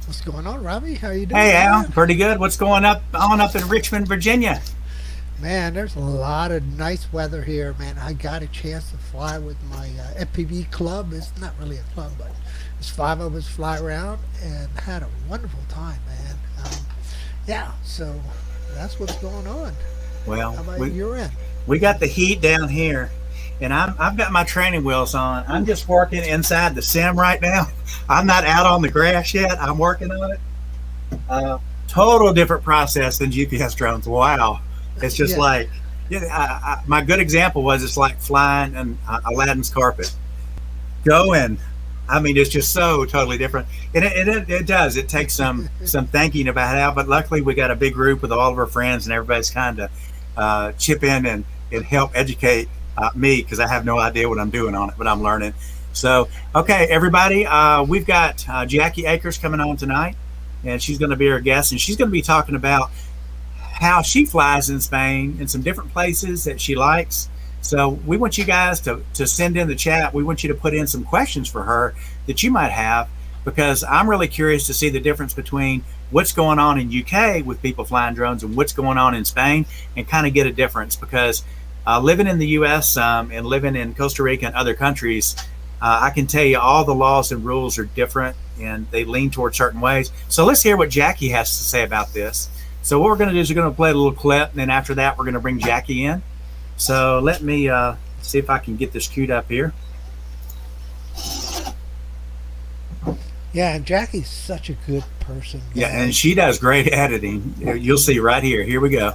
What's going on, Robbie? How you Hey doing, Al, man? pretty good. What's going up in Richmond, Virginia? Man, there's a lot of nice weather here, man. I got a chance to fly with my FPV club. It's not really a club, but it's five of us fly around and had a wonderful time, man. Yeah, so that's what's going on. Well, How about we your end? we got the heat down here, and I've got my training wheels on. I'm just working inside the sim right now. I'm not out on the grass yet. I'm working on it. Uh, Total different process than GPS drones. Wow, it's just Yeah, like yeah. My good example was it's like flying an Aladdin's carpet. Going. I mean, it's just so totally different, and it does. It takes some thinking about how, but luckily we got a big group with all of our friends, and everybody's kind of chip in and help educate me because I have no idea what I'm doing on it, but I'm learning. So, okay, everybody, we've got Jackie Akers coming on tonight, and she's going to be our guest, and she's going to be talking about how she flies in Spain and some different places that she likes. So we want you guys to send in the chat. We want you to put in some questions for her that you might have because I'm really curious to see the difference between what's going on in UK with people flying drones and what's going on in Spain and kind of get a difference because living in the US and living in Costa Rica and other countries, I can tell you all the laws and rules are different and they lean toward certain ways. So let's hear what Jackie has to say about this. So what we're going to do is we're going to play a little clip, and then after that, we're going to bring Jackie in. So let me see if I can get this queued up here. yeah. And Jackie's such a good person, Yeah, and guys. she does great editing. You'll see right here. Here we go.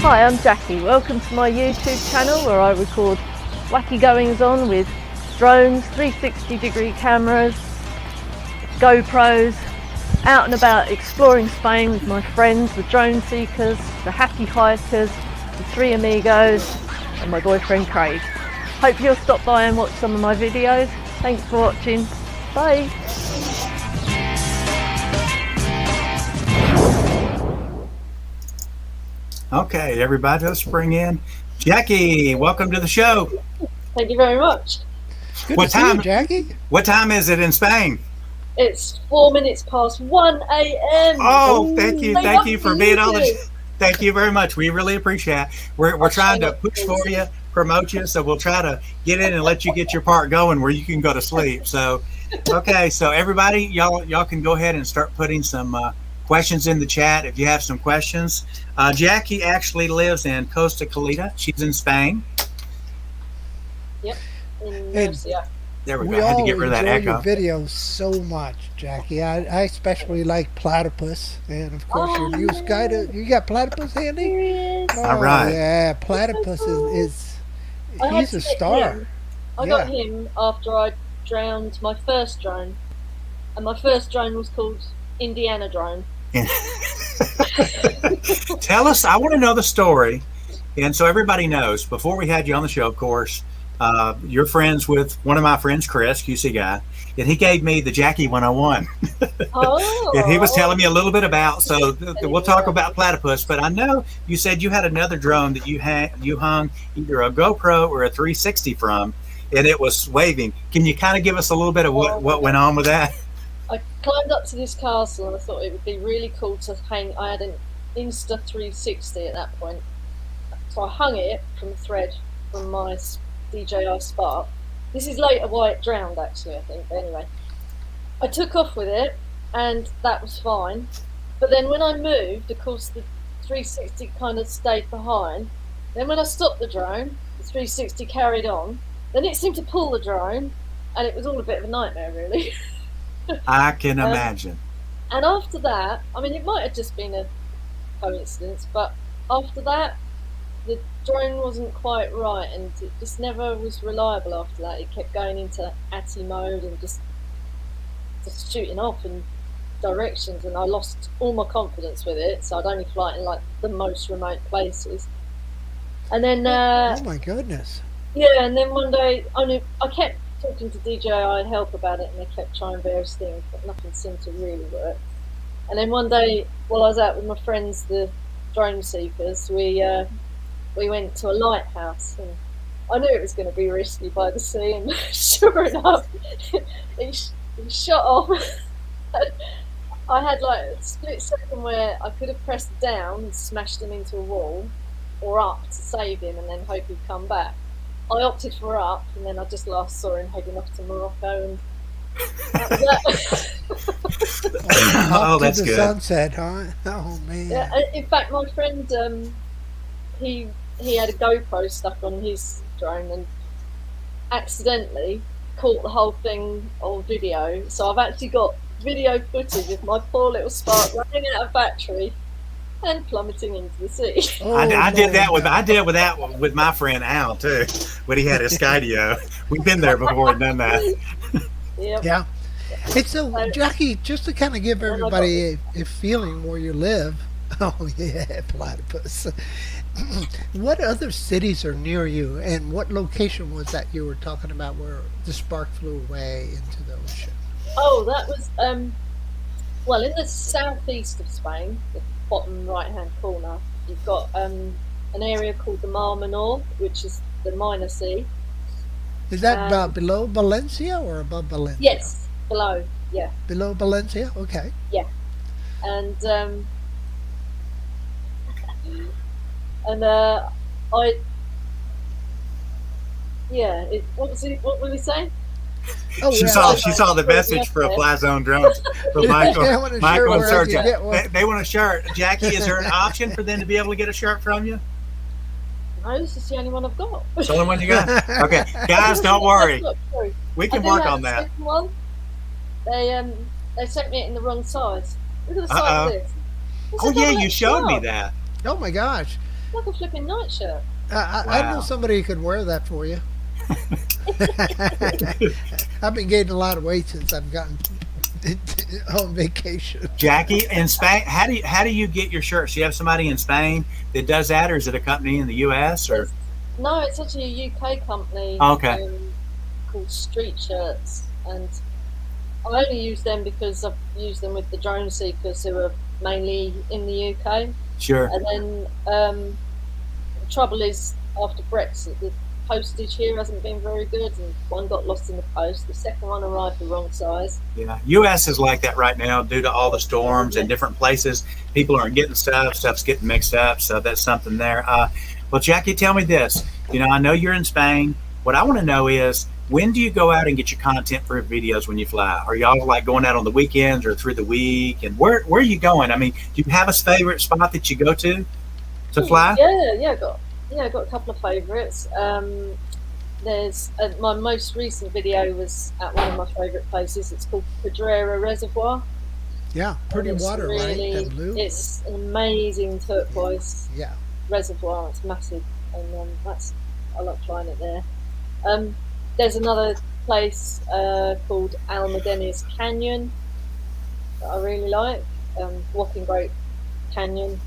Hi, I'm Jackie. Welcome to my YouTube channel where I record wacky goings on with drones, 360-degree cameras, GoPros, out and about exploring Spain with my friends, the drone seekers, the happy hikers, the three amigos, and my boyfriend Craig. Hope you'll stop by and watch some of my videos. Thanks for watching. Bye. Okay, everybody, let's bring in Jackie. Welcome to the show. Thank you very much. Good to What see you, time? Jackie. What time is it in Spain? It's 4 minutes past 1 a.m. Oh, Stay thank up you for for being on YouTube. the. Thank you very much. We really appreciate it. We're I'll try trying to not to push fall for you, asleep. promote you, so we'll try to get in and let you get your part going where you can go to sleep. So, okay, so everybody, y'all can go ahead and start putting some questions in the chat if you have some questions. Jackie actually lives in Costa Calida. She's in Spain. Yep, in And Murcia. There we go. we I had to all get rid of that enjoy your echo. videos so much, Jackie. I especially like platypus, and of course your Oh, new sky. You got platypus handy? yes. All Oh right. yeah, He's so platypus cool. is I had he's to a get star. him. I got Yeah. him after I drowned my first drone. And my first drone was called Indiana Drone. Tell us. I want to know the story. And so everybody knows, before we had you on the show, of course, you're friends with one of my friends, Chris, QC guy, and he gave me the Jackie 101. And he was Oh, telling me a little bit about, so we'll talk anywhere. about platypus, but I know you said you had another drone that you hung either a GoPro or a 360 from, and it was waving. Can you kind of give us a little bit of Oh my what went God. on with that? I climbed up to this castle and I thought it would be really cool to hang. I had an Insta 360 at that point. So I hung it from a thread from my DJI Spark. This is later why it drowned, actually, I think. But anyway, I took off with it and that was fine. But then when I moved, of course, the 360 kind of stayed behind. Then when I stopped the drone, the 360 carried on. Then it seemed to pull the drone and it was all a bit of a nightmare, really. I can um, imagine. and after that, I mean, it might have just been a coincidence, but after that, the drone wasn't quite right, and it just never was reliable after that. It kept going into ATI mode and just shooting off in directions, and I lost all my confidence with it. So I'd only fly it in like the most remote places. And then, Oh my goodness. yeah, and then one day, I kept talking to DJI Help about it, and they kept trying various things, but nothing seemed to really work. And then one day, while I was out with my friends, the drone seekers, we we went to a lighthouse, and I knew it was going to be risky by the sea, and sure enough, he shot off. I had like a split second where I could have pressed down and smashed him into a wall, or up to save him and then hope he'd come back. I opted for up, and then I just last saw him heading off to Morocco, and that was that. Oh, Up that's to the good. sunset, huh? Oh man. Yeah, in fact, my friend, he had a GoPro stuck on his drone and accidentally caught the whole thing on video. So I've actually got video footage of my poor little spark running out of battery and plummeting into the sea. Oh, I did that Lord, with my friend Al too, when he had his Skydio. We've been there before and done that. Yep. Yeah. Hey, so Jackie, just to kind of give everybody a feeling where you live. Oh yeah, platypus. What other cities are near you, and what location was that you were talking about where the spark flew away into the ocean? Oh, that was well, in the southeast of Spain, the bottom right-hand corner, you've got an area called the Mar Menor, which is the minor sea. Is that below Valencia or above Valencia? Yes, below. Yeah, Below Valencia. Okay. and I. Yeah, what was he saying? Oh, She yeah. saw the message for a Fly Zone drone from Michael. I want a shirt Michael and where I can Sergio. get one. They want a shirt. Jackie, is there an option for them to be able to get a shirt from you? No, this is the only one I've got. It's the only one you got? Okay. Guys, don't worry. Look, sorry. We I can do work have on a that. second one. They sent me it in the wrong size. Look at the size Uh-oh. of this. It's a Oh, yeah, double you showed me XL. that. Oh my gosh. Like a flipping nightshirt. I know Wow. somebody who could wear that for you. I've been gaining a lot of weight since I've gotten on vacation. Jackie, in Spain, how do you get your shirts? Do you have somebody in Spain that does that, or is it a company in the U.S.? Or No, it's actually a UK company. Okay. Called Street Shirts, and I only use them because I've used them with the drone seekers who are mainly in the UK. Sure. And then the trouble is, after Brexit, the postage here hasn't been very good, and one got lost in the post. The second one arrived the wrong size. Yeah, U.S. is like that right now due to all the storms in different places. People aren't getting stuff's getting mixed up, so that's something there. Well, Jackie, tell me this. I know you're in Spain. What I want to know is, when do you go out and get your content for videos when you fly? Are y'all like going out on the weekends or through the week? And where are you going? I mean, do you have a favorite spot that you go to fly? I got a couple of favourites. There's my most recent video was at one of my favourite places. It's called Pedrera Reservoir. Yeah, pretty And it's water, really, right? That blue. It's an amazing turquoise Yeah. reservoir. It's massive, and I like flying it there. There's another place called Almadenes Canyon that I really like. Walking Great Canyon.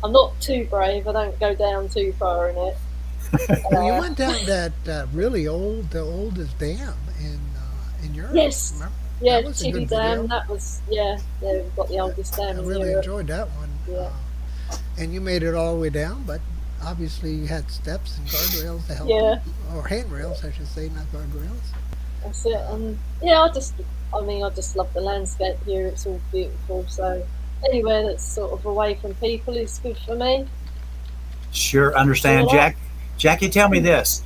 I'm not too brave. I don't go down too far in it. Well, you went down that the oldest dam in Europe. Yes. Remember? Yeah, That was a Chidi good Dam. video. That was we've got the oldest dam I in really Europe. enjoyed that one. Yeah. And you made it all the way down, but obviously you had steps and guardrails to help. Yeah. You. Or handrails, I should say, not guardrails. That's it. And yeah, I just love the landscape here. It's all beautiful. So anywhere that's sort of away from people is good for me. Sure, understand. Yeah. Jackie, tell me this.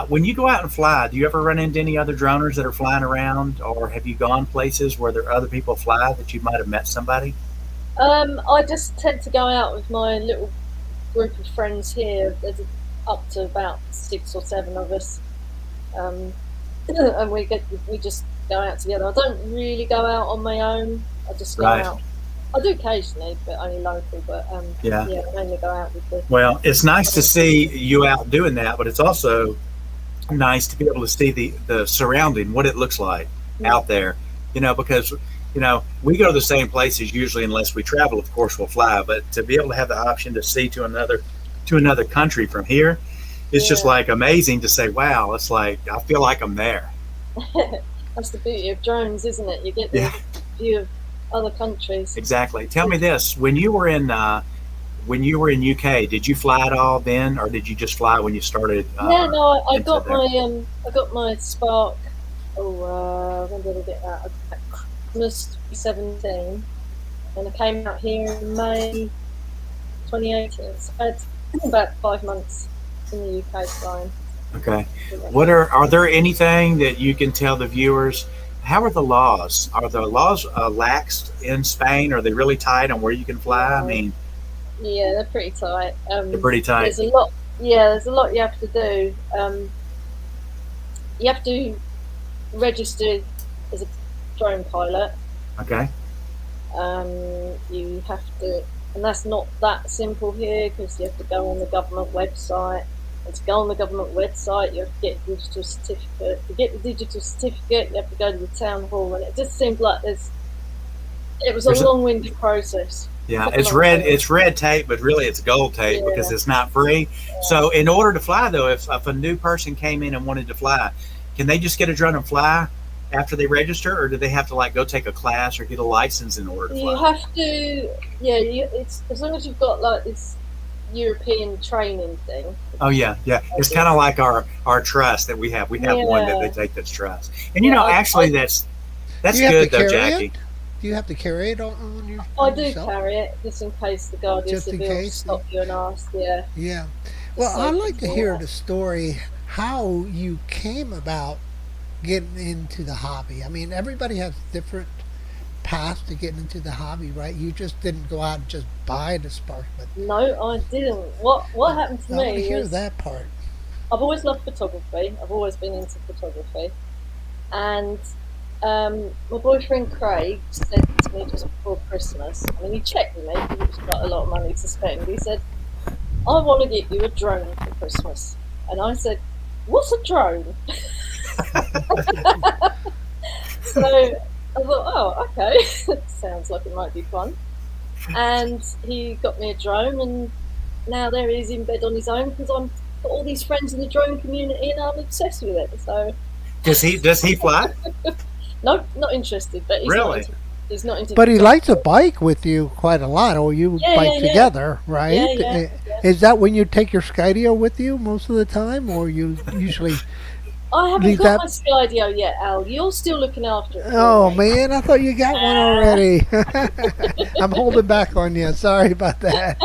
When you go out and fly, do you ever run into any other droners that are flying around, or have you gone places where there are other people fly that you might have met somebody? I just tend to go out with my little group of friends here. There's up to about 6 or 7 of us, and we just go out together. I don't really go out on my own. I just go Right. out. I do occasionally, but only local. But Yeah. mainly go out with the. Well, it's nice to see you out doing that, but it's also nice to be able to see the surrounding, what it looks like out there, because, we go to the same places usually, unless we travel, of course, we'll fly, but to be able to have the option to see to another country from here, it's just like amazing to say, wow, it's like, I feel like I'm there. That's the beauty of drones, isn't it? You get the view of other countries. Exactly. Tell me this, when you were in when you were in UK, did you fly at all then, or did you just fly when you started? Yeah, no, I into got there? I got my Spark. Oh, when did I get that? At Christmas 2017, and I came out here in May 2018. So I had about 5 months in the UK flying. Okay. Yeah. What are there anything that you can tell the viewers? How are the laws? Are the laws laxed in Spain? Are they really tight on where you can fly? I mean, Yeah, they're pretty tight. they're pretty tight. There's a lot. Yeah, there's a lot you have to do. You have to register as a drone pilot. Okay. You have to, and that's not that simple here because you have to go on the government website. And to go on the government website, you have to get a digital certificate. To get the digital certificate, you have to go to the town hall, and it just seemed like it was a long-winded process. Yeah, it's red tape, but really it's gold tape because it's not free. So in order to fly though, if a new person came in and wanted to fly, can they just get a drone and fly after they register, or do they have to like go take a class or get a license in order to fly? You have to, yeah. It's as long as you've got like this European training thing. Oh yeah. It's kind of like our trust that we have. We have one that they take that's trust, and actually that's good though, Jackie. Do you have to carry it on your? I do carry it just in case the Guardian Civil stop you and ask. Yeah. Yeah. Well, I'd like to hear the story how you came about getting into the hobby. I mean, everybody has different paths to getting into the hobby, right? You just didn't go out and just buy the Spark. But no, I didn't. What happened to me? I want to hear that part. I've always loved photography. I've always been into photography, and my boyfriend Craig said to me just before Christmas. I mean, he checked with me because it was quite a lot of money to spend. He said, "I want to get you a drone for Christmas," and I said, "What's a drone?" So I thought, oh, okay, sounds like it might be fun. And he got me a drone, and now there he is in bed on his own because I've got all these friends in the drone community, and I'm obsessed with it. So does he fly? No, not interested. But he's really, he's not into. But he likes to bike with you quite a lot, or you bike together, right? Yeah. Is that when you take your Skydio with you most of the time, or you usually? I haven't got my Skydio yet, Al. You're still looking after it. Oh man, I thought you got one already. I'm holding back on you. Sorry about that.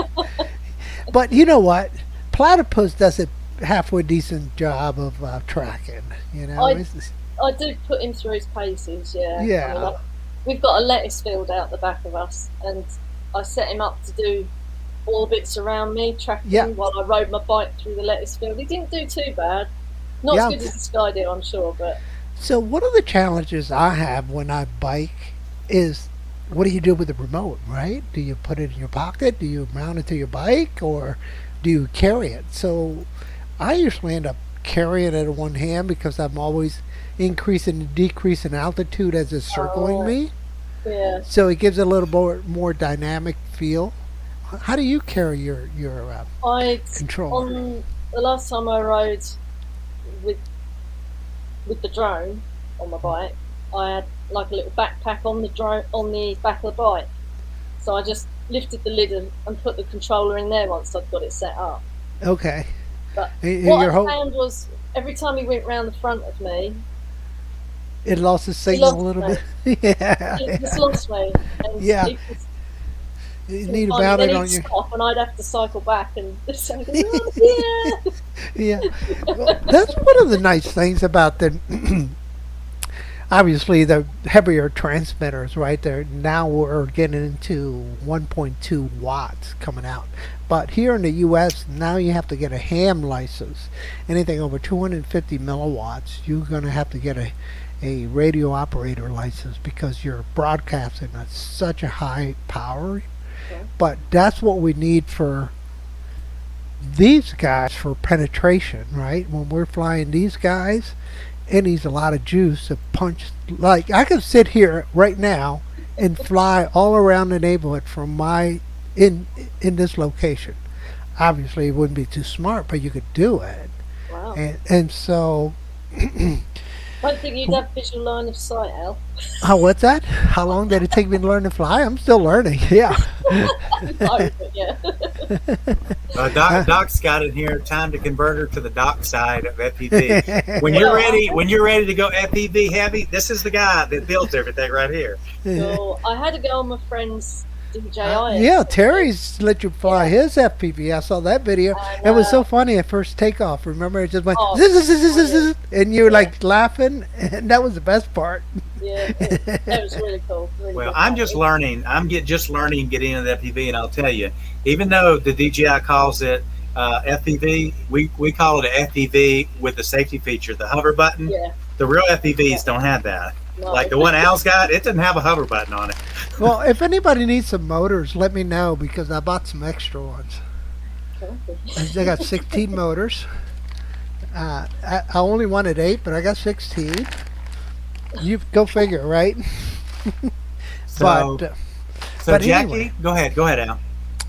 But you know what? Platypus does a halfway decent job of tracking. You know, I do put him through his paces. Yeah. Yeah. I mean, we've got a lettuce field out the back of us, and I set him up to do all the bits around me, tracking while I rode my bike through the lettuce field. He didn't do too bad. Not as good as the Skydio, I'm sure, but. So one of the challenges I have when I bike is, what do you do with the remote, right? Do you put it in your pocket? Do you mount it to your bike, or do you carry it? So I usually end up carrying it in one hand because I'm always increasing and decreasing altitude as it's circling me. Yeah. So it gives it a little more dynamic feel. How do you carry your controller? The last time I rode with the drone on my bike, I had like a little backpack on the drone on the back of the bike. So I just lifted the lid and put the controller in there once I'd got it set up. Okay. But what I found was every time he went round the front of me, it lost the signal a little bit. It just lost me. And you need about it on your. Stop, and I'd have to cycle back and say, oh, yeah. Well, that's one of the nice things about the. Obviously, the heavier transmitters, right there. Now we're getting into 1.2 watts coming out. But here in the U.S., now you have to get a ham license. Anything over 250 milliwatts, you're going to have to get a radio operator license because you're broadcasting at such a high power. Okay. But that's what we need for these guys for penetration, right? When we're flying these guys, it needs a lot of juice to punch. Like, I could sit here right now and fly all around the neighborhood from my in this location. Obviously, it wouldn't be too smart, but you could do it. Wow. And so. I don't think you'd have visual line of sight, Al. What's that? How long did it take me to learn to fly? I'm still learning. Yeah. No, but yeah. Doc's got it here. Time to convert her to the doc side of FPV. When you're ready to go FPV heavy, this is the guy that built everything right here. So I had to go on my friend's DJI. Yeah, Terry's let you fly his FPV. I saw that video. It was so funny at first takeoff. Remember, it just went zzz, and you were like laughing, and that was the best part. Yeah, that was really cool. Really Well, good I'm fun. just learning. Just learning getting into the FPV, and I'll tell you, even though the DJI calls it FPV, we call it an FPV with the safety feature, the hover button. Yeah. The real FPVs don't have that. No. Like the one Al's got, it doesn't have a hover button on it. Well, if anybody needs some motors, let me know because I bought some extra ones. I got 16 motors. I only wanted 8, but I got 16. You go figure, right? So, but Jackie, anyway. go ahead, Al.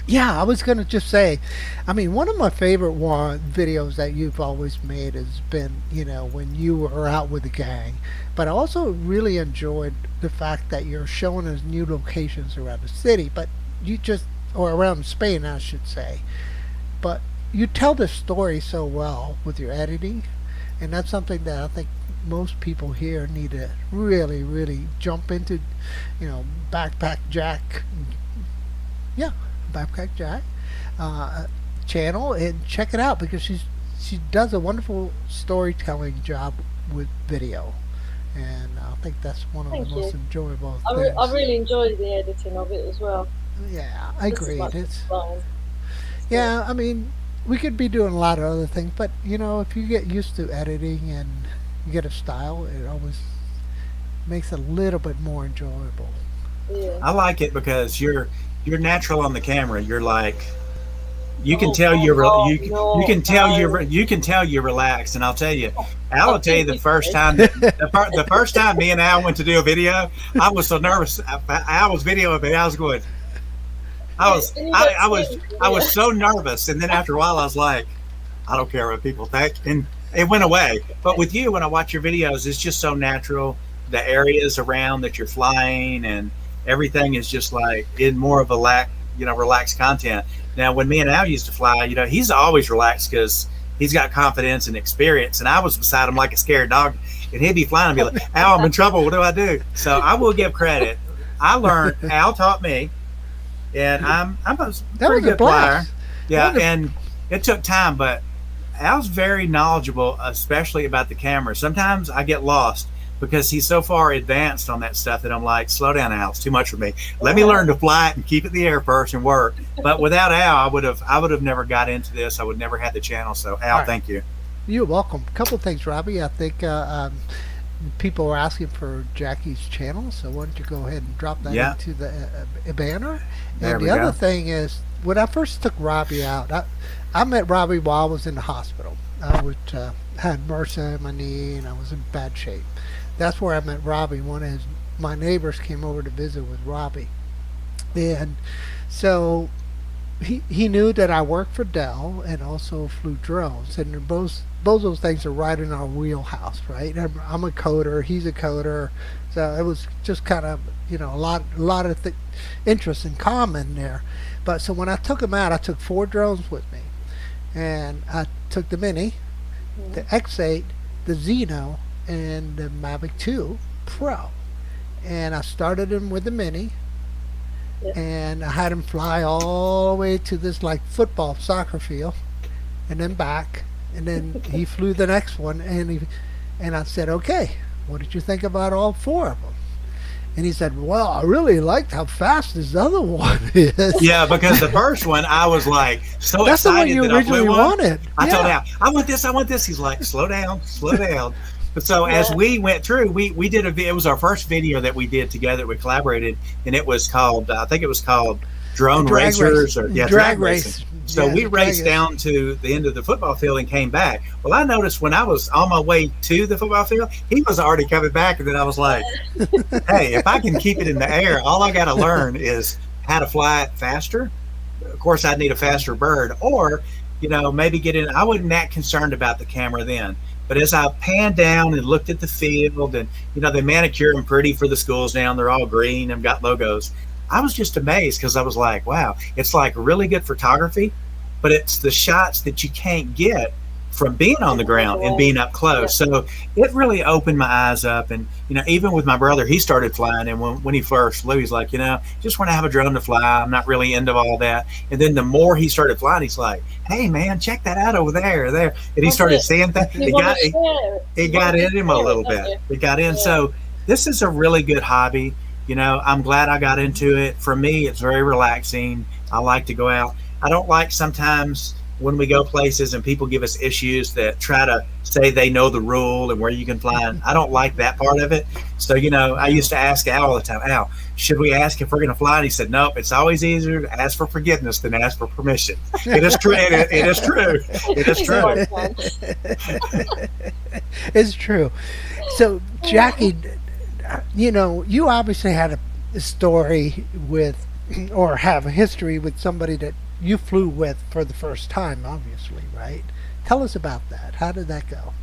Yeah, I was going to just say, I mean, one of my favorite videos that you've always made has been, when you were out with the gang. But I also really enjoyed the fact that you're showing us new locations around the city, or around Spain, I should say. But you tell the story so well with your editing, and that's something that I think most people here need to really, really jump into, Backpack Jack. Yeah. Backpack Jack channel and check it out because she does a wonderful storytelling job with video, and I think that's one of the most enjoyable things. I really enjoyed the editing of it as well. Yeah, I agree. It's fun. yeah, I mean, we could be doing a lot of other things, but if you get used to editing and you get a style, it always makes it a little bit more enjoyable. Yeah. I like it because you're natural on the camera. You're like, you can tell you're relaxed. And I'll tell you, Al will tell you the first time the first time me and Al went to do a video, I was so nervous. Al was videoing me. I was going, I was so nervous. And then after a while, I was like, I don't care what people think, and it went away. But with you, when I watch your videos, it's just so natural. The areas around that you're flying and everything is just like in more of a relaxed content. Now, when me and Al used to fly, he's always relaxed because he's got confidence and experience. And I was beside him like a scared dog, and he'd be flying and be like, Al, I'm in trouble. What do I do? So I will give credit. I learned, Al taught me, and I'm a pretty good flyer. Yeah, and it took time, but Al's very knowledgeable, especially about the camera. Sometimes I get lost because he's so far advanced on that stuff that I'm like, slow down, Al, it's too much for me. Let me learn to fly it and keep it in the air first and work. But without Al, I would have never got into this. I would never have the channel. So Al, thank you. You're welcome. A couple things, Robbie. I think people are asking for Jackie's channel, so why don't you go ahead and drop that into the banner? And the other thing is, when I first took Robbie out, I met Robbie while I was in the hospital. I had MRSA in my knee, and I was in bad shape. That's where I met Robbie. One of my neighbors came over to visit with Robbie, and so he knew that I worked for Dell and also flew drones, and both those things are right in our wheelhouse, right? I'm a coder, he's a coder, so it was just kind of a lot of interest in common there. But so when I took him out, I took 4 drones with me, and I took the Mini, the X8, the Xeno, and the Mavic 2 Pro, and I started him with the Mini, and I had him fly all the way to this like football soccer field, and then back, and then he flew the next one, and I said, okay, what did you think about all 4 of them? And he said, well, I really liked how fast this other one is. Yeah, because the first one, I was like so That's excited the one you originally wanted. I told him, I want this. He's like, slow down. But so as we went through, we did it was our first video that we did together. We collaborated, and it was called, I think it was called Drone Racers or Drag Racing. So we raced down to the end of the football field and came back. Well, I noticed when I was on my way to the football field, he was already coming back. And then I was like, hey, if I can keep it in the air, all I got to learn is how to fly it faster. Of course, I'd need a faster bird, or, maybe get in. I wasn't that concerned about the camera then. But as I panned down and looked at the field, and, they manicure them pretty for the schools now, they're all green and got logos. I was just amazed because I was like, wow, it's like really good photography, but it's the shots that you can't get from being on the ground and being up close. So it really opened my eyes up. And, even with my brother, he started flying. And when he first flew, he's like, just want to have a drone to fly. I'm not really into all that. And then the more he started flying, he's like, hey, man, check that out over there. And he started seeing that. It got in him a little bit. It got in. So this is a really good hobby. I'm glad I got into it. For me, it's very relaxing. I like to go out. I don't like sometimes when we go places and people give us issues that try to say they know the rule and where you can fly. I don't like that part of it. So, I used to ask Al all the time, Al, should we ask if we're going to fly? And he said, nope, it's always easier to ask for forgiveness than ask for permission. It is true. It is true. It is true. It's true. So, Jackie, you obviously had a story with, or have a history with somebody that you flew with for the first time, obviously, right? Tell us about that. How did that go?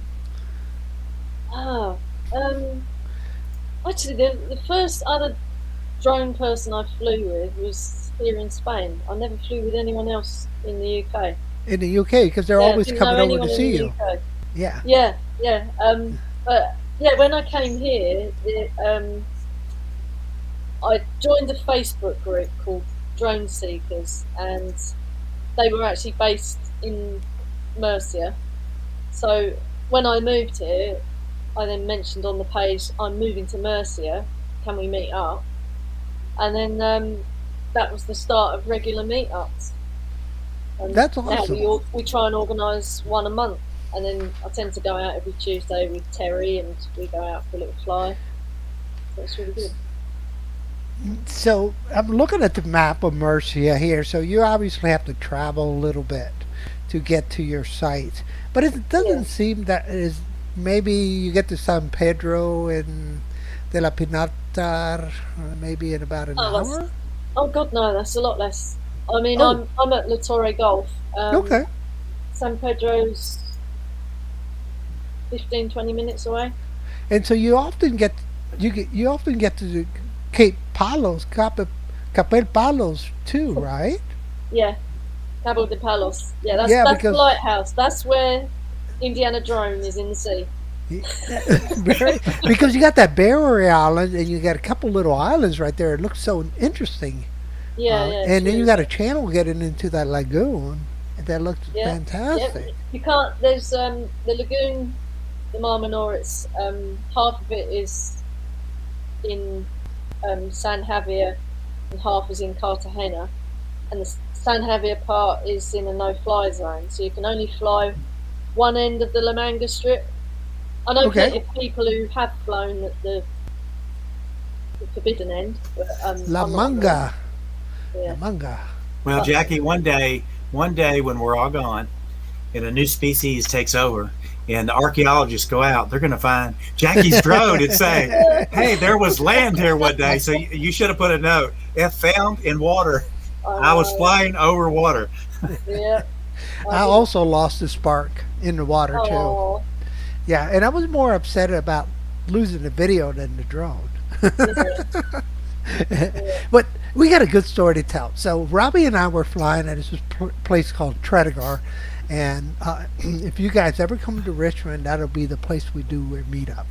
Actually, the first other drone person I flew with was here in Spain. I never flew with anyone else in the UK. In the UK, because they're always coming over to see you. UK. Yeah. Yeah. But yeah, when I came here, I joined a Facebook group called Drone Seekers, and they were actually based in Murcia. So when I moved here, I then mentioned on the page, I'm moving to Murcia, can we meet up? And then that was the start of regular meetups. And that's awesome. Now we try and organise one a month, and then I tend to go out every Tuesday with Terry, and we go out for a little fly. So it's really good. So I'm looking at the map of Murcia here. So you obviously have to travel a little bit to get to your site, but it doesn't seem that is. Maybe you get to San Pedro and de la Pinar maybe in about an hour. Oh God, no, that's a lot less. I mean, I'm at La Torre Golf. Okay. San Pedro's 15-20 minutes away. And so you often get to Cape Palos, Capel Palos too, right? Yeah, Cabo de Palos. Yeah, that's the lighthouse. That's where Indiana Drone is in the sea. Because you got that barrier island and you got a couple little islands right there. It looks so interesting. Yeah, and then you got a channel getting into that lagoon. That looks fantastic. Yeah. You can't. There's the lagoon, the Mar Menor. It's half of it is in San Javier, and half is in Cartagena, and the San Javier part is in a no-fly zone. So you can only fly one end of the La Manga Strip. I know plenty of people who have flown at the forbidden end, but La Manga. La Manga. Well, Jackie, one day when we're all gone and a new species takes over and the archaeologists go out, they're going to find Jackie's drone and say, hey, there was land here one day. So you should have put a note. It found in water. I was flying over water. Yeah. I also lost the spark in the water too. Yeah, and I was more upset about losing the video than the drone. But we got a good story to tell. So Robbie and I were flying at this place called Tredegar, and if you guys ever come to Richmond, that'll be the place we do our meetup,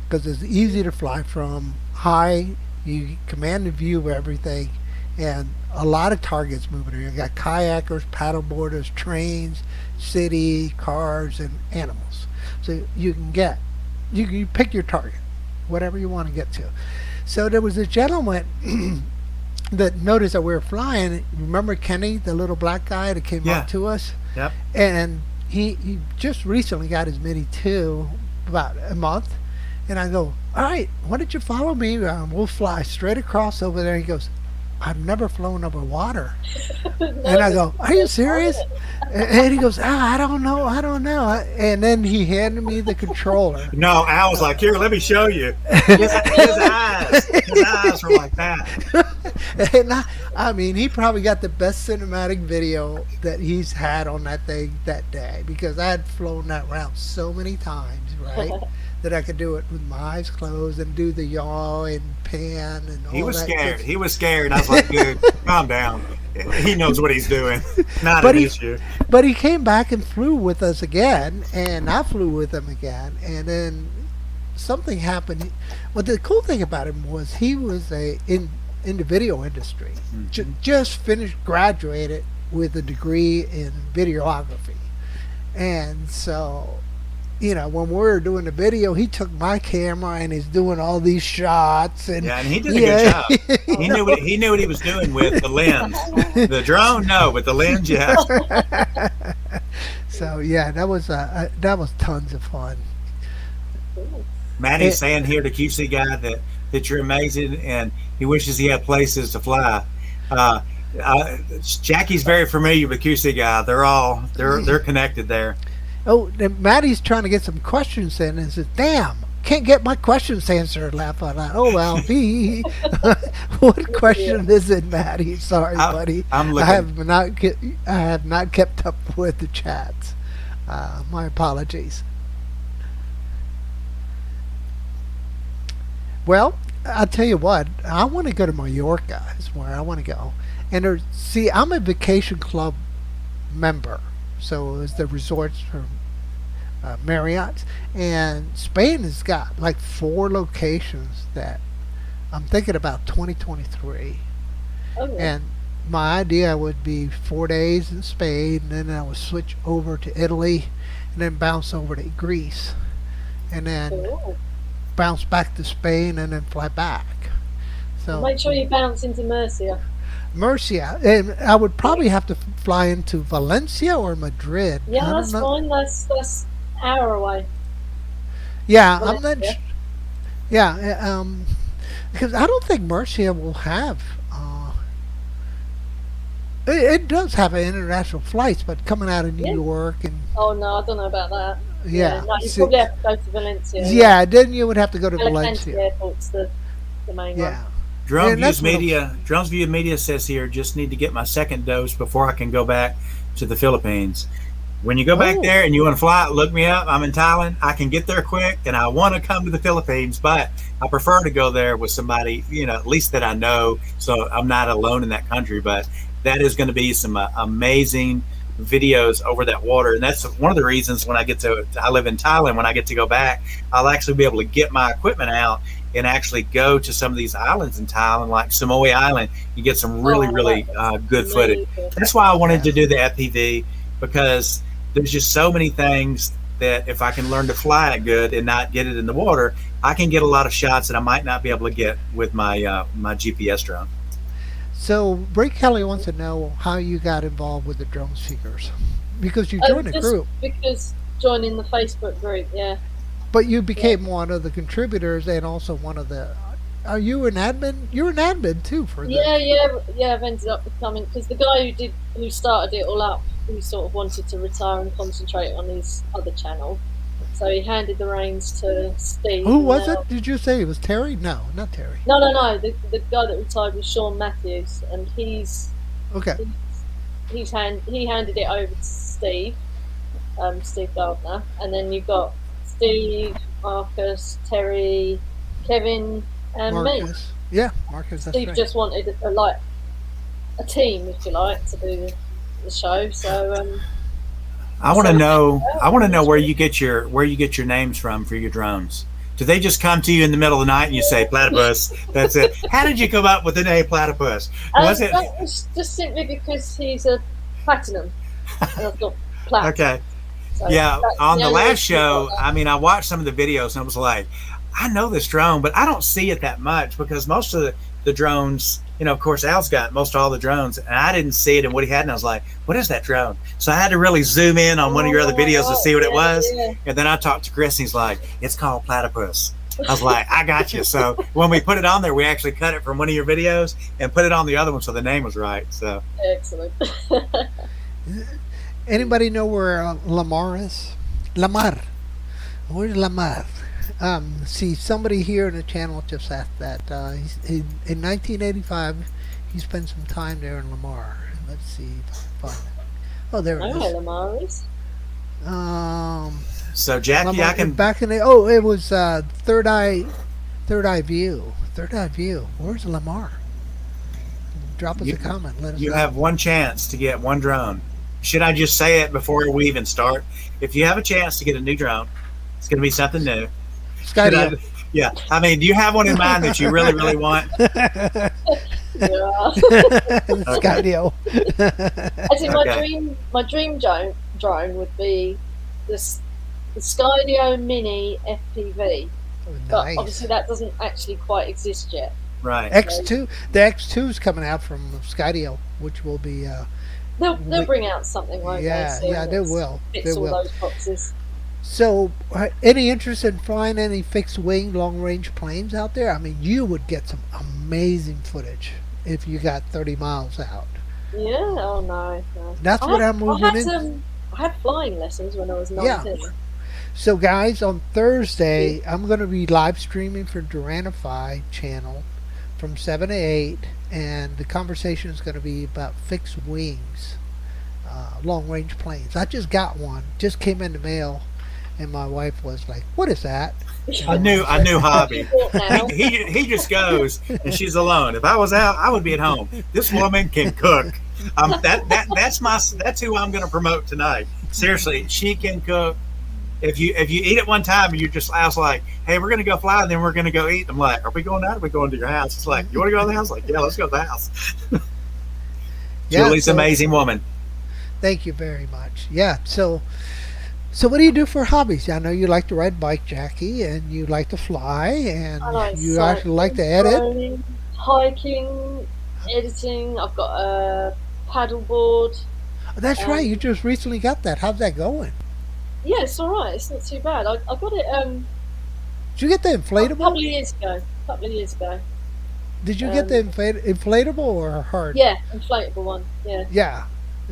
because it's easy to fly from, high, you command the view of everything, and a lot of targets moving around. You got kayakers, paddleboarders, trains, city, cars, and animals. So you can you pick your target, whatever you want to get to. So there was a gentleman that noticed that we were flying. Remember Kenny, the little black guy that came up to us? Yep. And he just recently got his Mini 2, about a month. And I go, all right, why don't you follow me? We'll fly straight across over there. He goes, I've never flown over water. And I go, are you serious? And he goes, I don't know. And then he handed me the controller. No, Al was like, here, let me show you. His eyes were like that. And I mean, he probably got the best cinematic video that he's had on that thing that day, because I had flown that route so many times, right? that I could do it with my eyes closed and do the yaw and pan and He all was that good scared. stuff. He was scared. I was like, dude, calm down. He knows what he's doing. Not But an he issue. but he came back and flew with us again, and I flew with him again, and then something happened. Well, the cool thing about him was he was in the video industry, just finished graduated with a degree in videography, and so when we were doing the video, he took my camera and he's doing all these shots, and Yeah, and he did a good yeah, job. He knew what he was doing with the lens. The drone, no, but the lens, yeah. so yeah, that was tons of fun. Maddie's It, saying here to QC guy that you're amazing, and he wishes he had places to fly. Uh, Jackie's very familiar with QC guy. They're connected there. Oh, then Maddie's trying to get some questions in and says, "Damn, can't get my questions answered." Laugh out loud. Oh well, what question is it, Maddie? Sorry, buddy. I'm I looking. I have not kept up with the chats. My apologies. Well, I'll tell you what. I want to go to Mallorca. Is where I want to go. And see, I'm a vacation club member. So it was the resorts from Marriott's, and Spain has got like 4 locations that I'm thinking about 2023. Oh, yeah. And my idea would be 4 days in Spain, and then I would switch over to Italy, and then bounce over to Greece, and then Cool. bounce back to Spain, and then fly back. So Make sure you bounce into Murcia. Murcia, and I would probably have to fly into Valencia or Madrid. I Yeah, don't that's know. fine. That's hour away. Yeah, I'm not. Valencia. Yeah, because I don't think Murcia will have. It does have an international flights, but coming out of New Yeah. York and Oh no, I don't know about that. yeah, No, you see- probably have to go to Valencia. yeah, then you would have to go to Alicante Valencia. Airport's the main one. Yeah, Drone and that's Views what Media. Drones View Media says here, just need to get my second dose before I can go back to the Philippines. When you go back Oh. there and you want to fly, look me up. I'm in Thailand. I can get there quick, and I want to come to the Philippines, but I prefer to go there with somebody, at least that I know, so I'm not alone in that country. But that is going to be some amazing videos over that water, and that's one of the reasons when I live in Thailand. When I get to go back, I'll actually be able to get my equipment out and actually go to some of these islands in Thailand, like Samui Island. You get some really, Oh, really that's good footage. amazing. That's why I wanted Yeah. to do the FPV, because there's just so many things that if I can learn to fly it good and not get it in the water, I can get a lot of shots that I might not be able to get with my GPS drone. So Ray Kelly wants to know how you got involved with the drone seekers, because you joined a Just group, because joining the Facebook group, yeah. but you became one of the contributors and also one of the. Are you an admin? You're an admin too for the. Yeah. I've ended up becoming, because the guy who started it all up, who sort of wanted to retire and concentrate on his other channel, so he handed the reins to Steve. Who and was now- it? Did you say it was Terry? No, not Terry. No. The guy that retired was Sean Matthews, and he's Okay. he handed it over to Steve, Steve Gardner, and then you've got Steve, Marcus, Terry, Kevin, and me. Marcus. Yeah, Marcus. That's Steve right. just wanted a team, if you like, to do the show. So I want to So- know where you get your names from for your drones. Do they just come to you in the middle of the night and you say platypus? That's it. How did you come up with the name platypus? Was it that was just simply because he's a platinum, and I've got plat. okay? So Yeah, that's on the only last reason show, I got I mean, I watched some of the videos and I was like, I know this drone, but I don't see it that much because most of the drones, of course, Al's got most of all the drones, and I didn't see it in what he had, and I was like, what is that drone? So I had to really zoom in on one of your other videos to see what it was, Yeah. and then I talked to Chris, and he's like, it's called platypus. I was like, I got you. So when we put it on there, we actually cut it from one of your videos and put it on the other one so the name was right. So Excellent. Anybody know where Lamar is? Lamar. Where's Lamar? See, somebody here in the channel just asked that. In 1985, he spent some time there in Lamar. Let's see if I can find it. Oh, there I it know is. where Lamar is. So Jackie, I can. Back in the it was third eye view. Third eye view. Where's Lamar? Drop us a You, comment. Let us you know. have one chance to get one drone. Should I just say it before we even start? If you have a chance to get a new drone, it's going to be something new. Should I? Skydio. Yeah. I mean, do you have one in mind that you really, really want? Yeah. Skydio. As in Okay. my dream drone would be this the Skydio Mini FPV, but Nice. obviously that doesn't actually quite exist yet. Right. X2. The X2 is coming out from Skydio, which will be. They'll bring out something, won't Yeah, they? yeah, they will. Fits They all will. those boxes. So, any interest in flying any fixed wing, long range planes out there? I mean, you would get some amazing footage if you got 30 miles out. Yeah. Oh no. No. That's what I'm moving in. I had flying lessons when I was Yeah. 19. So, guys, on Thursday, I'm going to be live streaming for Duranify channel from 7 to 8, and the conversation is going to be about fixed wings, long range planes. I just got one, just came in the mail, and my wife was like, "What is that?" I knew Hobby. Now. He just goes and she's alone. If I was out, I would be at home. This woman can cook. That's who I'm going to promote tonight. Seriously, she can cook. If you eat at one time and you just ask like, hey, we're going to go fly and then we're going to go eat. I'm like, are we going out? Or are we going to your house? It's like, you want to go to the house? Like, yeah, let's go to the house. Yeah, Julie's so- an amazing woman. Thank you very much. Yeah. So what do you do for hobbies? I know you like to ride bike, Jackie, and you like to fly, and I like you actually like to edit. cycling, hiking, editing. I've got a paddleboard. That's right. You just recently got that. How's that going? Yeah, it's all right. It's not too bad. I got it Did you get the a couple inflatable? of years ago. Did you get the inflatable or hard? Yeah, inflatable one. Yeah. Yeah.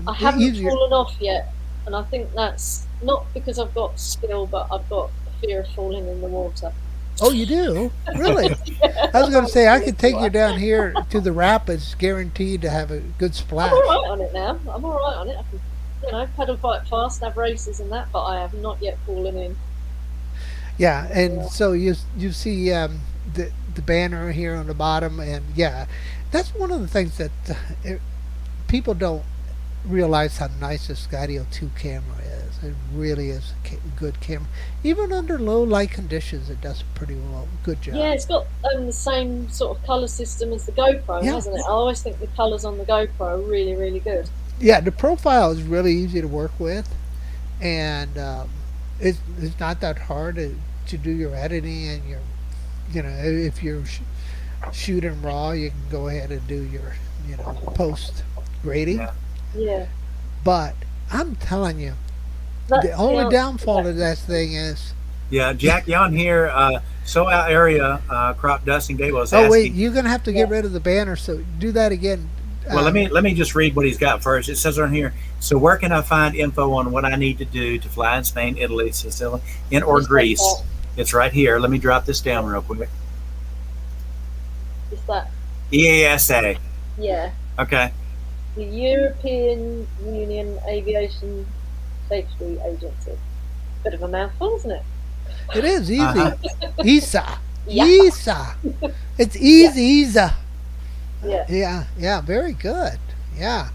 I haven't Easier. fallen off yet, and I think that's not because I've got skill, but I've got a fear of falling in the water. Oh, you do? Really? Yeah, I was going to say I could take you down here to the rapids, guaranteed to have a good splash. I'm all right on it now. I'm all right on it. I can, pedal quite fast, have races and that, but I have not yet fallen in. Yeah, and Yeah. so you see the banner here on the bottom, and yeah, that's one of the things that people don't realize how nice the Skydio 2 camera is. It really is a good camera. Even under low light conditions, it does pretty well. Good job. Yeah, it's got the same sort of colour system as the GoPro, Yeah. hasn't it? I always think the colours on the GoPro are really, really good. Yeah, the profile is really easy to work with, and it's not that hard to do your editing and your, if you're shooting raw, you can go ahead and do your, post grading. Yeah. Yeah. But I'm telling you, That's the only the- downfall of that thing is, Yeah, Jackie on here, so out area, crop dusting day was oh asking. wait, you're gonna have to get Yeah. rid of the banner. So do that again. Well, let me just read what he's got first. It says on here. So where can I find info on what I need to do to fly in Spain, Italy, Sicily, or Just like Greece? that. It's right here. Let me drop this down real quick. Is that? EASA. Yeah. Okay. The European Union Aviation Safety Agency. Bit of a mouthful, isn't it? It is easy. Uh-huh. ESA. Yeah. ESA. It's easy. ESA. Yeah. Yeah. Very good. Yeah.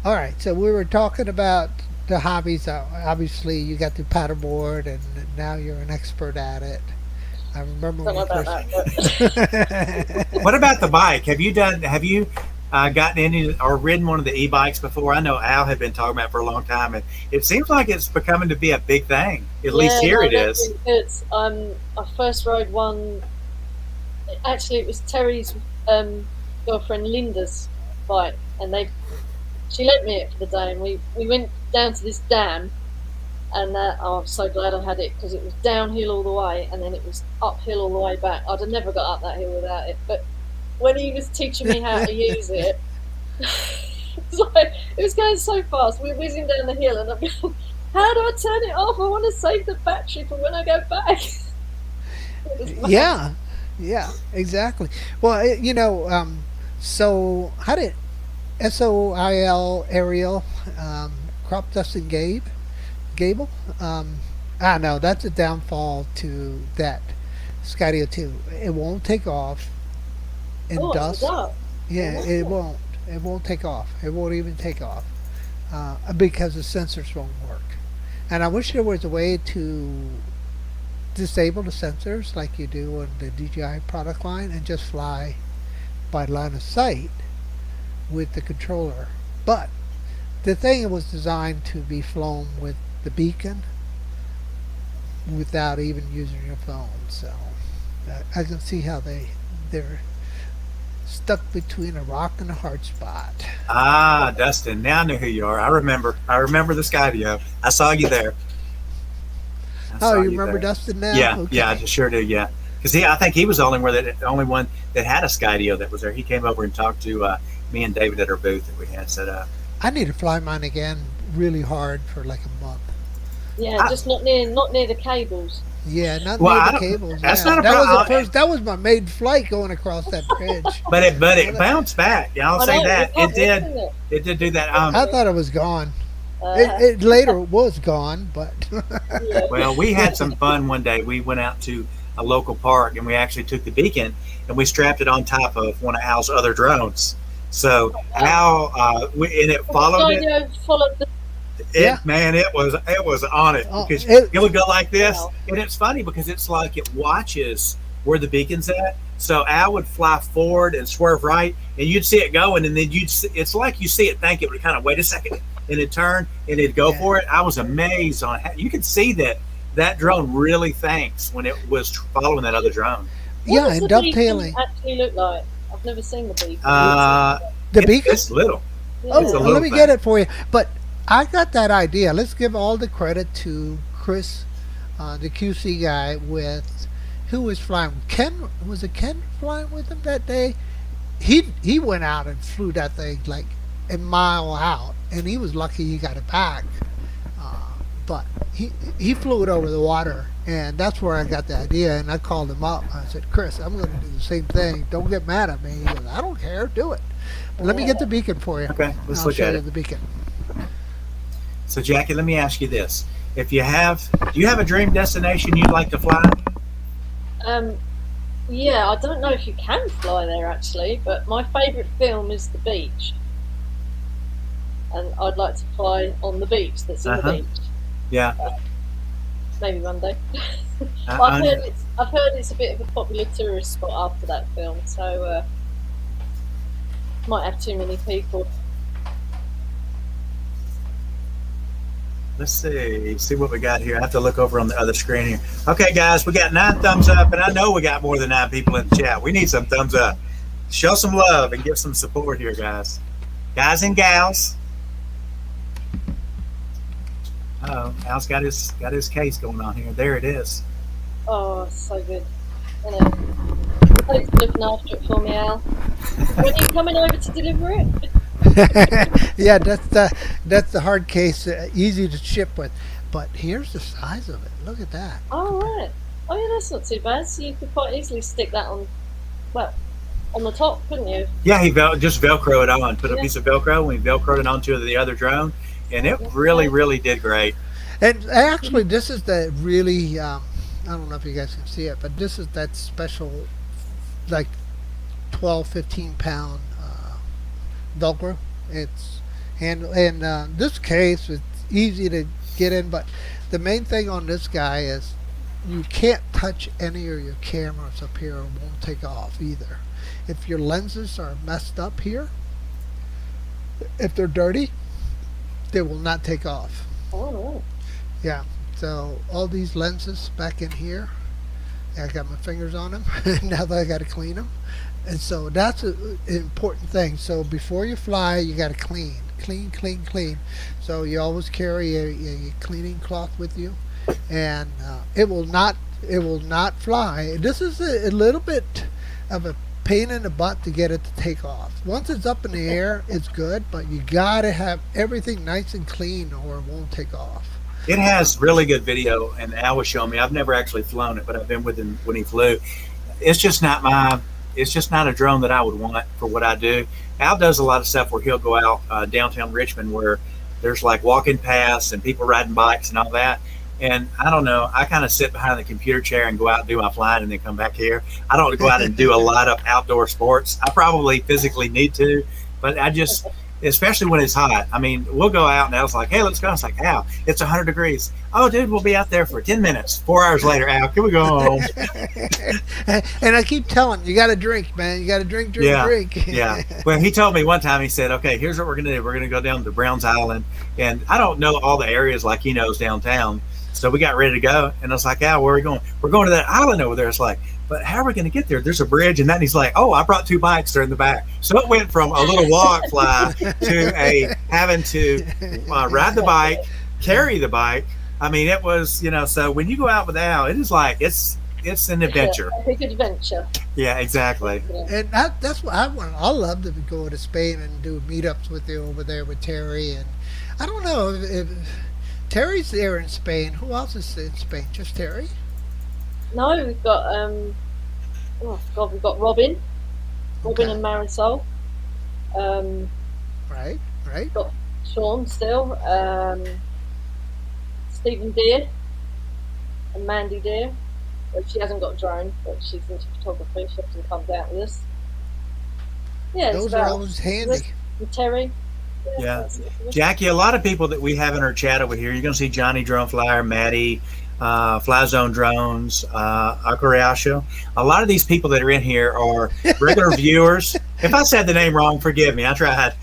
All right. So we were talking about the hobbies. Obviously, you got the paddleboard, and now you're an expert at it. I remember Don't when know you about first. that. But What about the bike? Have you gotten any or ridden one of the e-bikes before? I know Al had been talking about it for a long time, and it seems like it's becoming to be a big thing. At least here no, it they're is. really good. I first rode one. Actually, it was Terry's girlfriend Linda's bike, and she lent me it for the day, and we went down to this dam, and I'm so glad I had it because it was downhill all the way, and then it was uphill all the way back. I'd have never got up that hill without it. But when he was teaching me how to use it, it was going so fast. We were whizzing down the hill, and I'm going, how do I turn it off? I want to save the battery for when I go back. It was mad. Yeah, exactly. Well, so how did SOIL Ariel, crop dusting Gable? I know that's a downfall to that Skydio 2. It won't take off in Oh, it's the dust. dark. Yeah, it Oh, won't. It won't take off. It won't even take off because the sensors won't work. And I wish there was a way to disable the sensors like you do on the DJI product line and just fly by line of sight with the controller. But the thing was designed to be flown with the beacon without even using your phone. So I can see how they're stuck between a rock and a hard spot. Ah, Dustin. Now I know who you are. I remember. I remember the Skydio. I saw you there. I Oh, saw you remember there. Dustin now? Yeah, Okay. yeah, I sure do. Yeah, because I think he was the only one that had a Skydio that was there. He came over and talked to me and David at our booth that we had set up. I need to fly mine again really hard for like a month. yeah, I- just not near the cables. Yeah, not Well, I near the don't- cables. that's Yeah. not a That was the problem. first. That was my maiden flight going across that bridge. But it bounced back. Yeah, I'll I say know, that you can't it did. open it. It did do that. I thought it was gone. Uh, It later was gone, but yeah. Well, we had some fun one day. We went out to a local park and we actually took the beacon and we strapped it on top of one of Al's other drones. So Al, and it followed it. Skydio followed the. Yeah. Man, it was on it Oh, because it- it would go like this, Wow. and it's funny because it's like it watches where the beacon's at. So Al would fly forward and swerve right, and you'd see it going, and then it's like you see it think it would kind of wait a second, and it'd turn and it'd go Yeah. for it. I was amazed on how you could see that drone really thinks when it was following that other drone. What yeah, does and the beacon dovetailing. actually look like? I've never seen the beacon. The beacon. It's little. Yeah. Oh, it's a let little me thing. get it for you. But I got that idea. Let's give all the credit to Chris, the QC guy, with who was flying. Ken, was it Ken flying with him that day? He went out and flew that thing like a mile out, and he was lucky he got it back. But he flew it over the water, and that's where I got the idea. And I called him up. I said, Chris, I'm going to do the same thing. Don't get mad at me. He goes, I don't care. Do it. But let me get the beacon for you. Okay, let's I'll look show at you it. the beacon. So Jackie, let me ask you this: do you have a dream destination you'd like to fly? Yeah, I don't know if you can fly there actually, but my favourite film is The Beach, and I'd like to fly on the beach that's in Uh-huh. the beach. Yeah. Maybe one day. I- I've heard it's a bit of a popular tourist spot after that film, so might have too many people. Let's see what we got here. I have to look over on the other screen here. Okay, guys, we got 9 thumbs up, and I know we got more than 9 people in the chat. We need some thumbs up. Show some love and give some support here, guys. Guys and gals. Oh, Al's got his case going on here. There it is. Oh, so good. Thanks for looking after it for me, Al. When are you coming over to deliver it? Yeah, that's the hard case. Easy to ship with, but here's the size of it. Look at that. Oh, right. Oh, yeah, that's not too bad. So you could quite easily stick that on, well, on the top, couldn't you? Yeah, he just Velcro it on. Put a Yeah. piece of Velcro, and we Velcroed it onto the other drone, and it really, really did great. And actually, this is the really. I don't know if you guys can see it, but this is that special, like 12, 15 pound Velcro. It's this case it's easy to get in, but the main thing on this guy is you can't touch any of your cameras up here. It won't take off either. If your lenses are messed up here, if they're dirty, they will not take off. Oh, no. Yeah. So all these lenses back in here, I got my fingers on them. Now that I got to clean them, and so that's an important thing. So before you fly, you got to clean. So you always carry a cleaning cloth with you, and it will not fly. This is a little bit of a pain in the butt to get it to take off. Once it's up in the air, it's good, but you got to have everything nice and clean, or it won't take off. It has really good video, and Al was showing me. I've never actually flown it, but I've been with him when he flew. It's just not a drone that I would want for what I do. Al does a lot of stuff where he'll go out downtown Richmond where there's like walking paths and people riding bikes and all that. And I don't know, I kind of sit behind the computer chair and go out and do my flying and then come back here. I don't go out and do a lot of outdoor sports. I probably physically need to, but I just, especially when it's hot. I mean, we'll go out and Al's like, hey, let's go. It's like, Al, it's 100 degrees. Oh, dude, we'll be out there for 10 minutes. 4 hours later, Al, can we go home? And I keep telling you got to drink, man. You got to drink, drink. Yeah. Well, he told me one time, he said, okay, here's what we're going to do. We're going to go down to Browns Island. And I don't know all the areas like he knows downtown. So we got ready to go. And I was like, Al, where are we going? We're going to that island over there. It's like, but how are we going to get there? There's a bridge. And then he's like, oh, I brought 2 bikes. They're in the back. So it went from a little walk fly to having to ride the bike, carry the bike. I mean, it was, so when you go out with Al, it is like, it's an adventure. A big adventure. Yeah, exactly. Yeah. And that's what I want. I love to go to Spain and do meetups with you over there with Terry. And I don't know if Terry's there in Spain. Who else is in Spain? Just Terry? No, we've got we've got Robin Okay. and Marisol. Right. Got Sean still. Stephen Deere and Mandy Deere. Well, she hasn't got a drone, but she's into photography. She often comes out with us. Yeah, it's Those are about always handy. and Terry. Yeah. That's it. Jackie, a lot of people that we have in our chat over here, you're going to see Johnny Drone Flyer, Maddie, Fly Zone Drones, Akariasho. A lot of these people that are in here are regular viewers. If I said the name wrong, forgive me. I tried.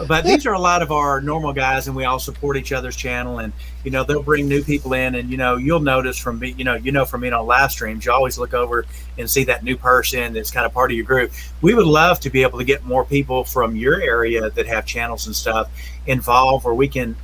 But these are a lot of our normal guys, and we all support each other's channel. And they'll bring new people in, and you'll notice from me, from being on live streams, you always look over and see that new person that's kind of part of your group. We would love to be able to get more people from your area that have channels and stuff involved, where we can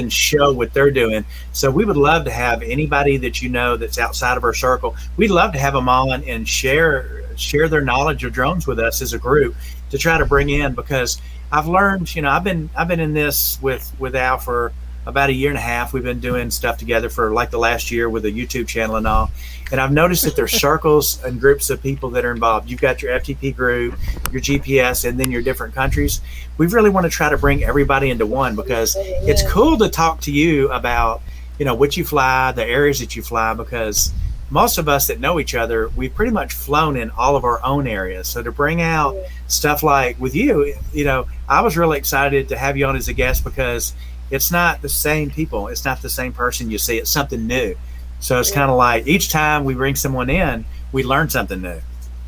show what they're doing. So we would love to have anybody that that's outside of our circle. We'd love to have them on and share their knowledge of drones with us as a group to try to bring in, because I've learned, I've been in this with Al for about 1.5 years. We've been doing stuff together for like the last year with a YouTube channel and all. And I've noticed that there's circles and groups of people that are involved. You've got your FTP group, your GPS, and then your different countries. We really want to try to bring everybody into one, because it's cool to talk to you about, what you fly, the areas that you fly, because most of us that know each other, we've pretty much flown in all of our own areas. So to bring out stuff like with you, I was really excited to have you on as a guest, because it's not the same people. It's not the same person you see. It's something new. So it's kind of like each time we bring someone in, we learn something new.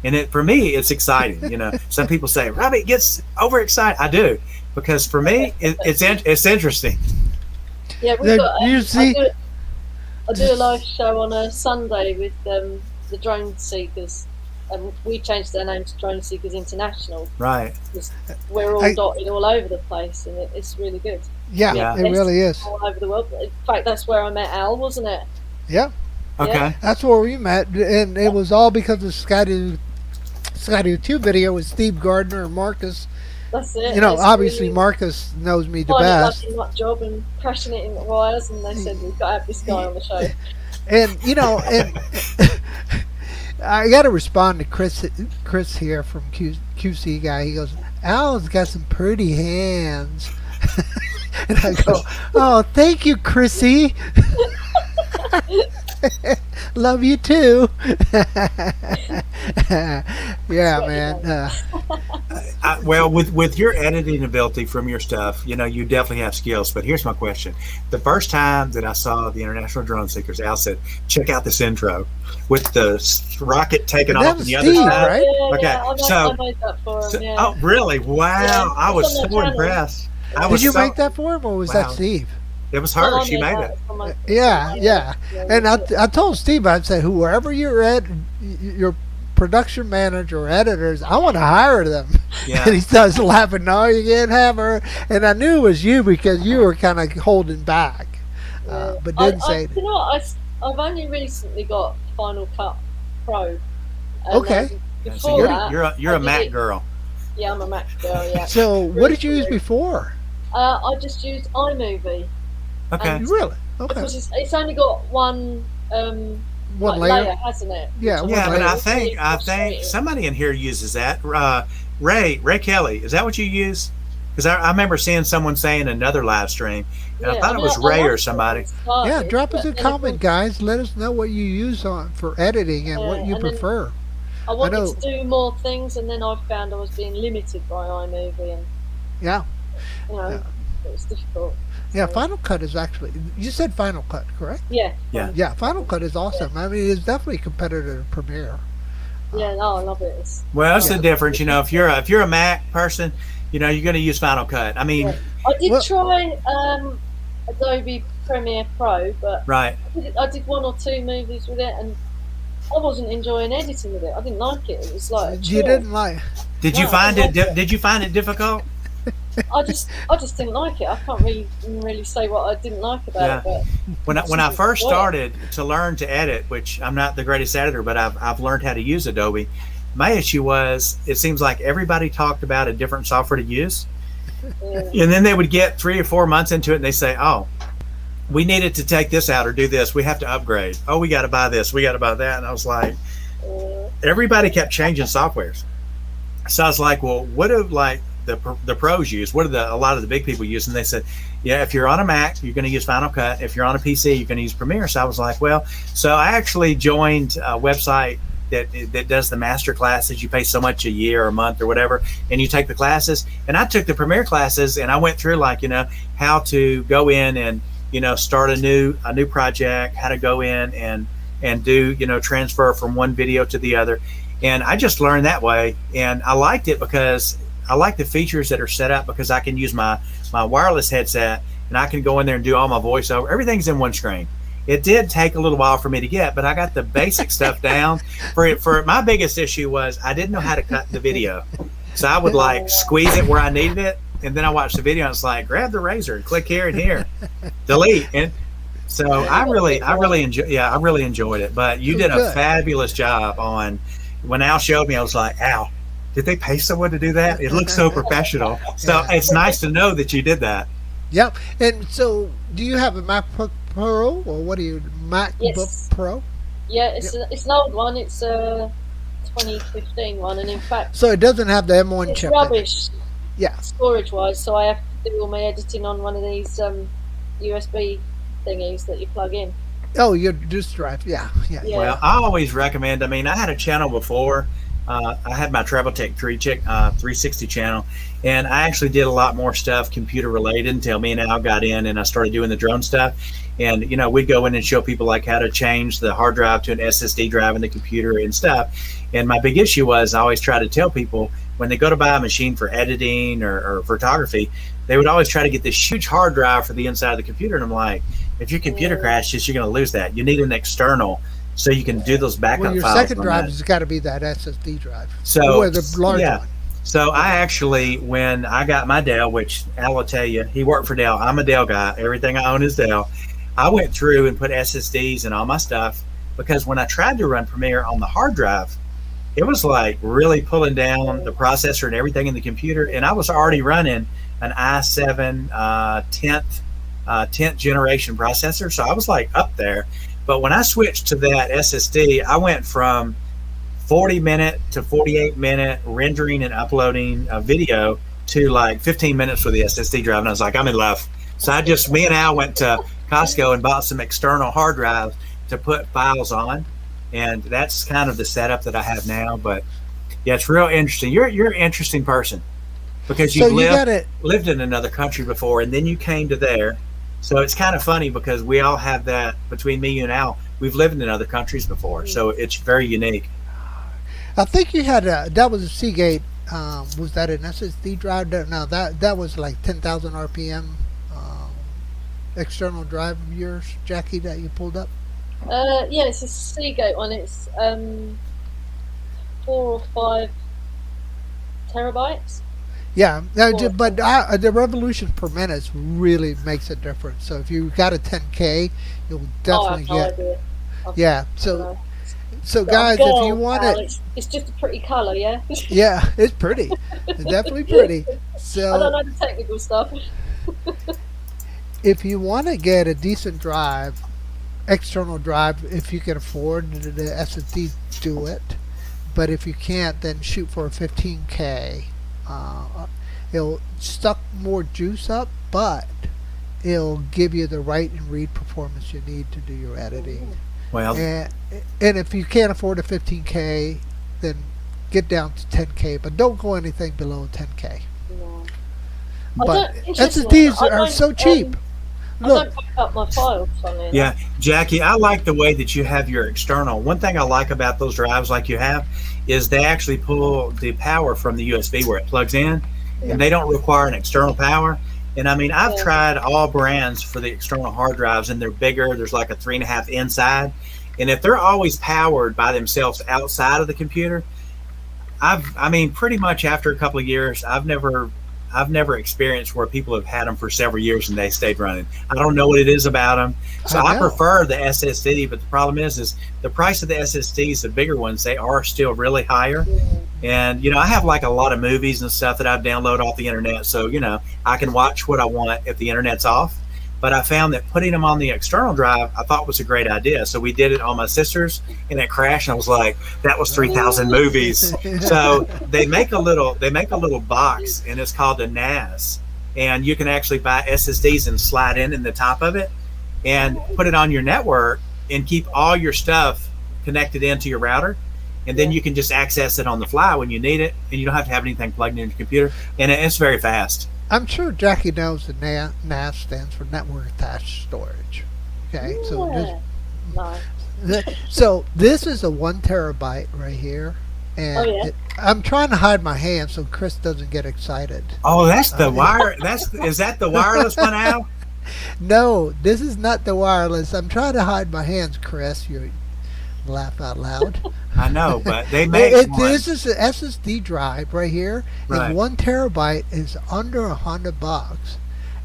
And for me, it's exciting. Some people say, Robbie gets overexcited. I do, because for me, it's interesting. Yeah, we've Now, got. you see- I do a live show on a Sunday with the Drone Seekers, and we changed their name to Drone Seekers International. Right. Because we're all dotted all over the place, and it's really good. Yeah, Yeah. it really is. All over the world. In fact, that's where I met Al, wasn't it? Yeah, Okay. Yeah. that's where we met, and it was all because of Skydo 2 video with Steve Gardner and Marcus. That's it. It's Obviously really Marcus knows me the finding it best. like a nut job and crashing it in the wires, and they said we've got to have this guy on the show. And and I got to respond to Chris here from QC guy. He goes, Al's got some pretty hands. And I go, oh, thank you, Chrissy. Love you too. Yeah, man. Well, with your editing ability from your stuff, you definitely have skills. But here's my question: the first time that I saw the International Drone Seekers, Al said, "Check out this intro with the rocket taking That off on was the other Steve, side." right? Okay, I made that for him. Yeah. Oh, really? Wow! Yeah, I was it's on so the channel. impressed. I Did was you so, make that for him, or was Wow. that Steve? It was Oh, her. I She made that it. for my- Yeah. And I told Steve, I said, whoever your production manager or editors, I want to hire them. Yeah. And he starts laughing, no, you can't have her. And I knew it was you because you were kind of holding back, but didn't say You know what? I've only recently got Final Cut Pro. And, Okay. So Before that, you're I a did Mac it- girl. Yeah, I'm a Mac girl. Yeah. So what did you use before? I just used iMovie Okay. And- Really? Okay. because it's only got one One like layer? layer, hasn't it? Yeah, Which one Yeah, but layer. I It's really think frustrating. somebody in here uses that. Ray Kelly, is that what you use? Because I remember seeing someone saying another live stream, and I Yeah, thought I it mean, was I Ray or liked it when somebody. it Yeah, started, drop us but a then of comment, course, guys. Let us know what you use on for editing and what you and then prefer. I I wanted to know. do more things, and then I found I was being limited by iMovie, and Yeah, you yeah, know, it was difficult. yeah. So Final Cut is actually. You said Final Cut, correct? yeah, Yeah. Yeah, Final Cut is yeah, awesome. I mean, it's definitely a competitor to Premiere. yeah. No, I love it. It's Well, that's the Yeah. difference. If you're a Mac person, you're going to use Final Cut. I yeah. mean, I did Well, try Adobe Premiere Pro, but right? I did one or two movies with it, and I wasn't enjoying editing with it. I didn't like it. It was like a you chore. didn't like. Did you No, I didn't find it? like it. Did you find it difficult? I just didn't like it. I can't really say what I didn't like about it, Yeah. but When I when just I didn't first enjoy it. started to learn to edit, which I'm not the greatest editor, but I've learned how to use Adobe. My issue was it seems like everybody talked about a different software to use, Yeah, and then they would get 3 or 4 months into it and they say, "Oh, we needed to take this out or do this. We have to upgrade. Oh, we got to buy this. We got to buy that." And I was like, yeah, everybody kept changing softwares. So I was like, well, what do like the pros use? What do a lot of the big people use? And they said, yeah, if you're on a Mac, you're going to use Final Cut. If you're on a PC, you're going to use Premiere. So I was like, well, so I actually joined a website that does the master classes. You pay so much a year or a month or whatever, and you take the classes. And I took the Premiere classes, and I went through like how to go in and start a new project, how to go in and do transfer from one video to the other. And I just learned that way, and I liked it because I like the features that are set up because I can use my wireless headset and I can go in there and do all my voiceover. Everything's in one screen. It did take a little while for me to get, but I got the basic stuff down. For my biggest issue was I didn't know how to cut the video, so I would like squeeze it where I needed it, and then I watched the video and it's like grab the razor and click here and here, delete. And so I really enjoyed it. But you did a Good. fabulous job on. When Al showed me, I was like, Al, did they pay someone to do that? It looks so professional. So Yeah. it's nice to know that you did that. Yep. And so, do you have a MacBook Pro or what do you MacBook Yes. Pro? yeah. It's an old one. It's a 2015 one, and in fact, So it doesn't have the M1 it's chip in it. rubbish Yeah. storage wise. So I have to do all my editing on one of these USB thingies that you plug in. Oh, your disk drive. Yeah. Yeah. Yeah. Well, I always recommend. I mean, I had a channel before. I had my Travel Tech 360 channel, and I actually did a lot more stuff computer related until me and Al got in and I started doing the drone stuff. And we'd go in and show people like how to change the hard drive to an SSD drive in the computer and stuff. And my big issue was I always try to tell people when they go to buy a machine for editing or photography, they would always try to get this huge hard drive for the inside of the computer. And I'm like, if your computer crashes, you're going to lose that. You need an external so you can do those backup Well, your files. second on drive that. has got to be that SSD drive. So or the large yeah. one. So I actually, when I got my Dell, which Al will tell you, he worked for Dell. I'm a Dell guy. Everything I own is Dell. I went through and put SSDs and all my stuff because when I tried to run Premiere on the hard drive, it was like really pulling down the processor and everything in the computer. And I was already running an i7 10th generation processor. So I was like up there. But when I switched to that SSD, I went from 40-minute to 48-minute rendering and uploading a video to like 15 minutes with the SSD drive. And I was like, I'm in love. So me and Al went to Costco and bought some external hard drives to put files on. And that's kind of the setup that I have now. But yeah, it's real interesting. You're an interesting person because So you've you got it. lived in another country before and then you came to there. So it's kind of funny because we all have that between me and Al. We've lived in other countries before. So it's very unique. I think you had that was a Seagate. Was that an SSD drive? No, that was like 10,000 RPM external drive of yours, Jackie, that you pulled up. Yeah, it's a Seagate one. It's 4 or 5 terabytes. Yeah, Cool. but the revolutions per minute really makes a difference. So if you got a 10K, you'll definitely I have no get. idea. Yeah. No. So But I'm guys, girl, if you want Al, it, it's just a pretty colour, yeah. yeah, it's pretty. It's definitely pretty. I don't So know the technical stuff. if you want to get a decent drive, external drive, if you can afford the SSD, do it. But if you can't, then shoot for a 15K. It'll suck more juice up, but it'll give you the write and read performance you need to do your editing. Well, And if you can't afford a 15K, then get down to 10K, but don't go anything below 10K. No. But Interestingly, SSDs are so cheap. I Look, don't back up my files, funny enough. yeah, Jackie, I like the way that you have your external. One thing I like about those drives like you have is they actually pull the power from the USB where it plugs in, and they don't require an external power. And I mean, I've tried all brands for the external hard drives, and they're bigger. There's like a 3.5 inside. And if they're always powered by themselves outside of the computer, I mean, pretty much after a couple of years, I've never experienced where people have had them for several years and they stayed running. I don't know what it is about them. So I prefer the SSD, but the problem is the price of the SSDs, the bigger ones, they are still really higher. And, I have like a lot of movies and stuff that I've downloaded off the internet. So, I can watch what I want if the internet's off. But I found that putting them on the external drive, I thought was a great idea. So we did it on my sister's, and it crashed. And I was like, that was 3,000 movies. So they make a little box, and it's called a NAS. And you can actually buy SSDs and slide in the top of it and put it on your network and keep all your stuff connected into your router. And then you can just access it on the fly when you need it, and you don't have to have anything plugged into your computer. And it's very fast. I'm sure Jackie knows the NAS stands for Network Attached Storage. Okay, so this is a 1 terabyte right here, and I'm trying to hide my hand so Chris doesn't get excited. Oh, that's the wire. Is that the wireless one, Al? No, this is not the wireless. I'm trying to hide my hands, Chris. You laugh out loud. I know, but they make this is an SSD drive right here, right. And 1 terabyte is under $100,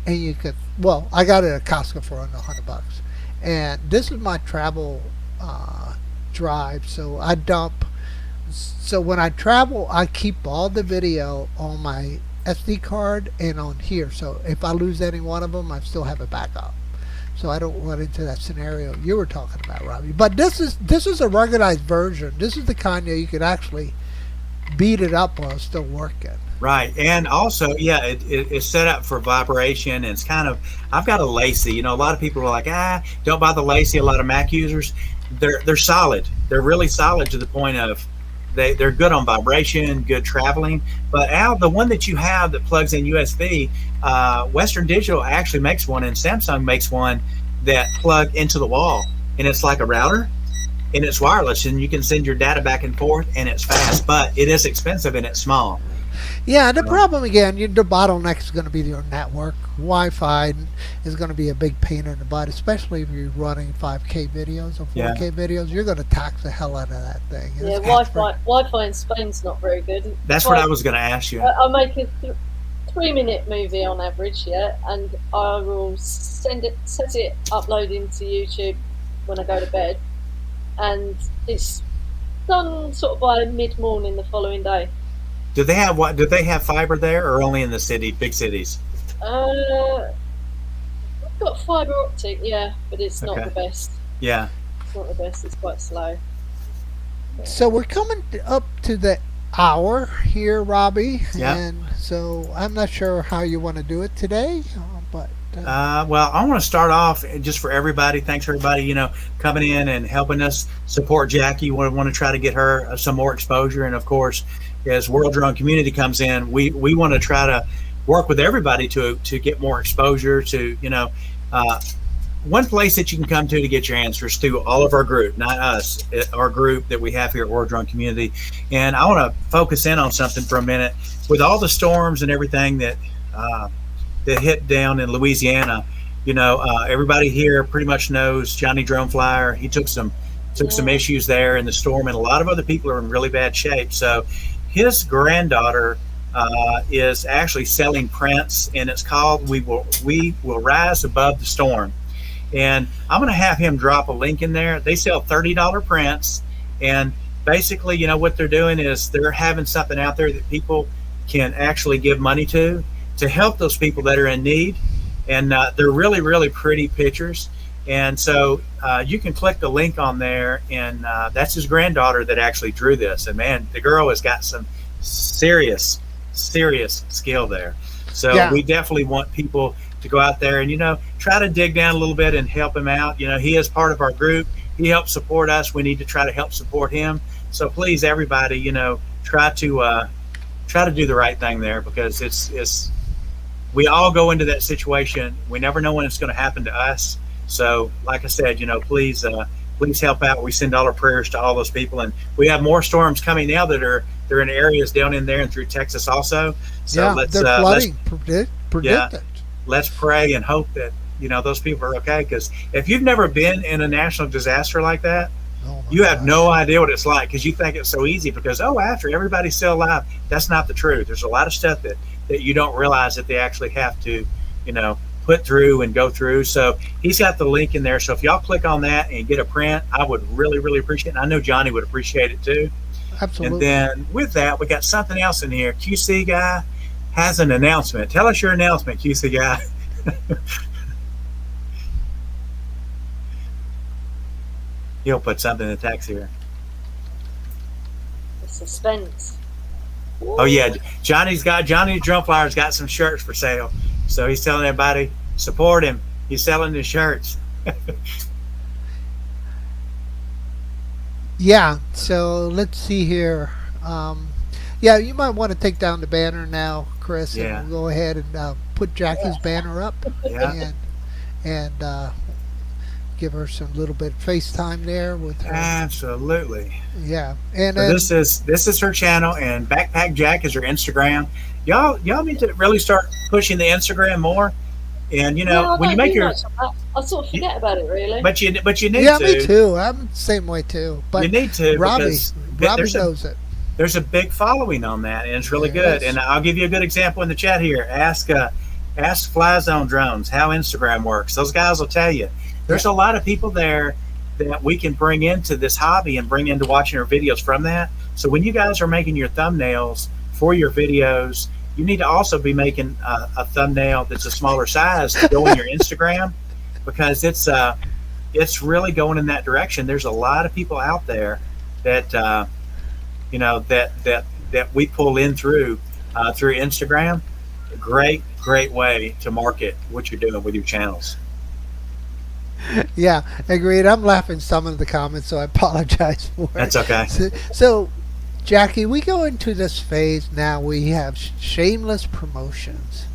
and you could. Well, I got it at Costco for under $100, and this is my travel drive. So I dump. So when I travel, I keep all the video on my SD card and on here. So if I lose any one of them, I still have a backup. So I don't run into that scenario you were talking about, Robbie. But this is a ruggedized version. This is the kind that you could actually beat it up while it's still working. Right, and also, it's set up for vibration, and it's kind of. I've got a Lacey. A lot of people are like, don't buy the Lacey. A lot of Mac users, they're solid. They're really solid to the point of they're good on vibration, good traveling. But Al, the one that you have that plugs in USB, Western Digital actually makes one, and Samsung makes one that plug into the wall, and it's like a router, and it's wireless, and you can send your data back and forth, and it's fast, but it is expensive and it's small. Yeah, the problem again, the bottleneck is going to be your network. Wi-Fi is going to be a big pain in the butt, especially if you're running 5K videos or 4K videos. You're going to tax the hell out of that thing. Yeah, Wi-Fi in Spain's not very good. That's what I was going to ask you. I make a 3-minute movie on average, and I will set it, upload into YouTube when I go to bed, and it's done sort of by mid-morning the following day. Do they have fiber there, or only in the big cities? We've got fiber optic, but it's not the best. Yeah. It's not the best. It's quite slow. So we're coming up to the hour here, Robbie. Yeah. And so I'm not sure how you want to do it today, but. Well, I want to start off just for everybody. Thanks, everybody, coming in and helping us support Jackie. We want to try to get her some more exposure. And, of course, as World Drone Community comes in, we want to try to work with everybody to get more exposure to, one place that you can come to get your answers through all of our group, not us, our group that we have here at World Drone Community. And I want to focus in on something for a minute. With all the storms and everything that hit down in Louisiana, everybody here pretty much knows Johnny Drone Flyer. He took some issues there in the storm, and a lot of other people are in really bad shape. So his granddaughter is actually selling prints, and it's called We Will Rise Above the Storm. And I'm going to have him drop a link in there. They sell $30 prints, and basically, what they're doing is they're having something out there that people can actually give money to help those people that are in need. And they're really, really pretty pictures. And so you can click the link on there, and that's his granddaughter that actually drew this. And man, the girl has got some serious serious skill there. So Yeah. we definitely want people to go out there and, try to dig down a little bit and help him out. He is part of our group. He helps support us. We need to try to help support him. So please, everybody, try to do the right thing there, because it's we all go into that situation. We never know when it's going to happen to us. So like I said, please help out. We send all our prayers to all those people, and we have more storms coming now they're in areas down in there and through Texas also. So Yeah, let's they're flooding predicted. let's pray and hope that those people are okay, because if you've never been in a national disaster like that, Oh my you have gosh. no idea what it's like, because you think it's so easy because, after everybody's still alive. That's not the truth. There's a lot of stuff that you don't realize that they actually have to put through and go through. So he's got the link in there, so if y'all click on that and get a print, I would really, really appreciate it. And I know Johnny would appreciate it too. Absolutely. And then with that, we got something else in here. QC guy has an announcement. Tell us your announcement, QC guy. He'll put something in the text here. The suspense. Oh yeah, Johnny Drumflyer's got some shirts for sale, so he's telling everybody support him. He's selling his shirts. Yeah, so let's see here. Yeah, you might want to take down the banner now, Chris, Yeah. and we'll go ahead and put Jackie's banner up Yeah. and give her some little bit of FaceTime there with her. Absolutely. Yeah, and So then, this is her channel, and Backpack Jack is her Instagram. Y'all need to really start pushing the Instagram more. And when you make your, I sort of forget about it really. but you need yeah, to. me too. I'm the same way too. But You need to, Robbie because there's a knows it. there's a big following on that, and it's really good. Yes. And I'll give you a good example in the chat here. Ask Fly Zone Drones how Instagram works. Those guys will tell you. There's a lot of people there that we can bring into this hobby and bring into watching our videos from that. So when you guys are making your thumbnails for your videos, you need to also be making a thumbnail that's a smaller size to go in your Instagram, because it's really going in that direction. There's a lot of people out there that that we pull in through Instagram. Great way to market what you're doing with your channels. Yeah, agreed. I'm laughing some of the comments, so I apologize for it. That's okay. So, Jackie, we go into this phase now. We have shameless promotions.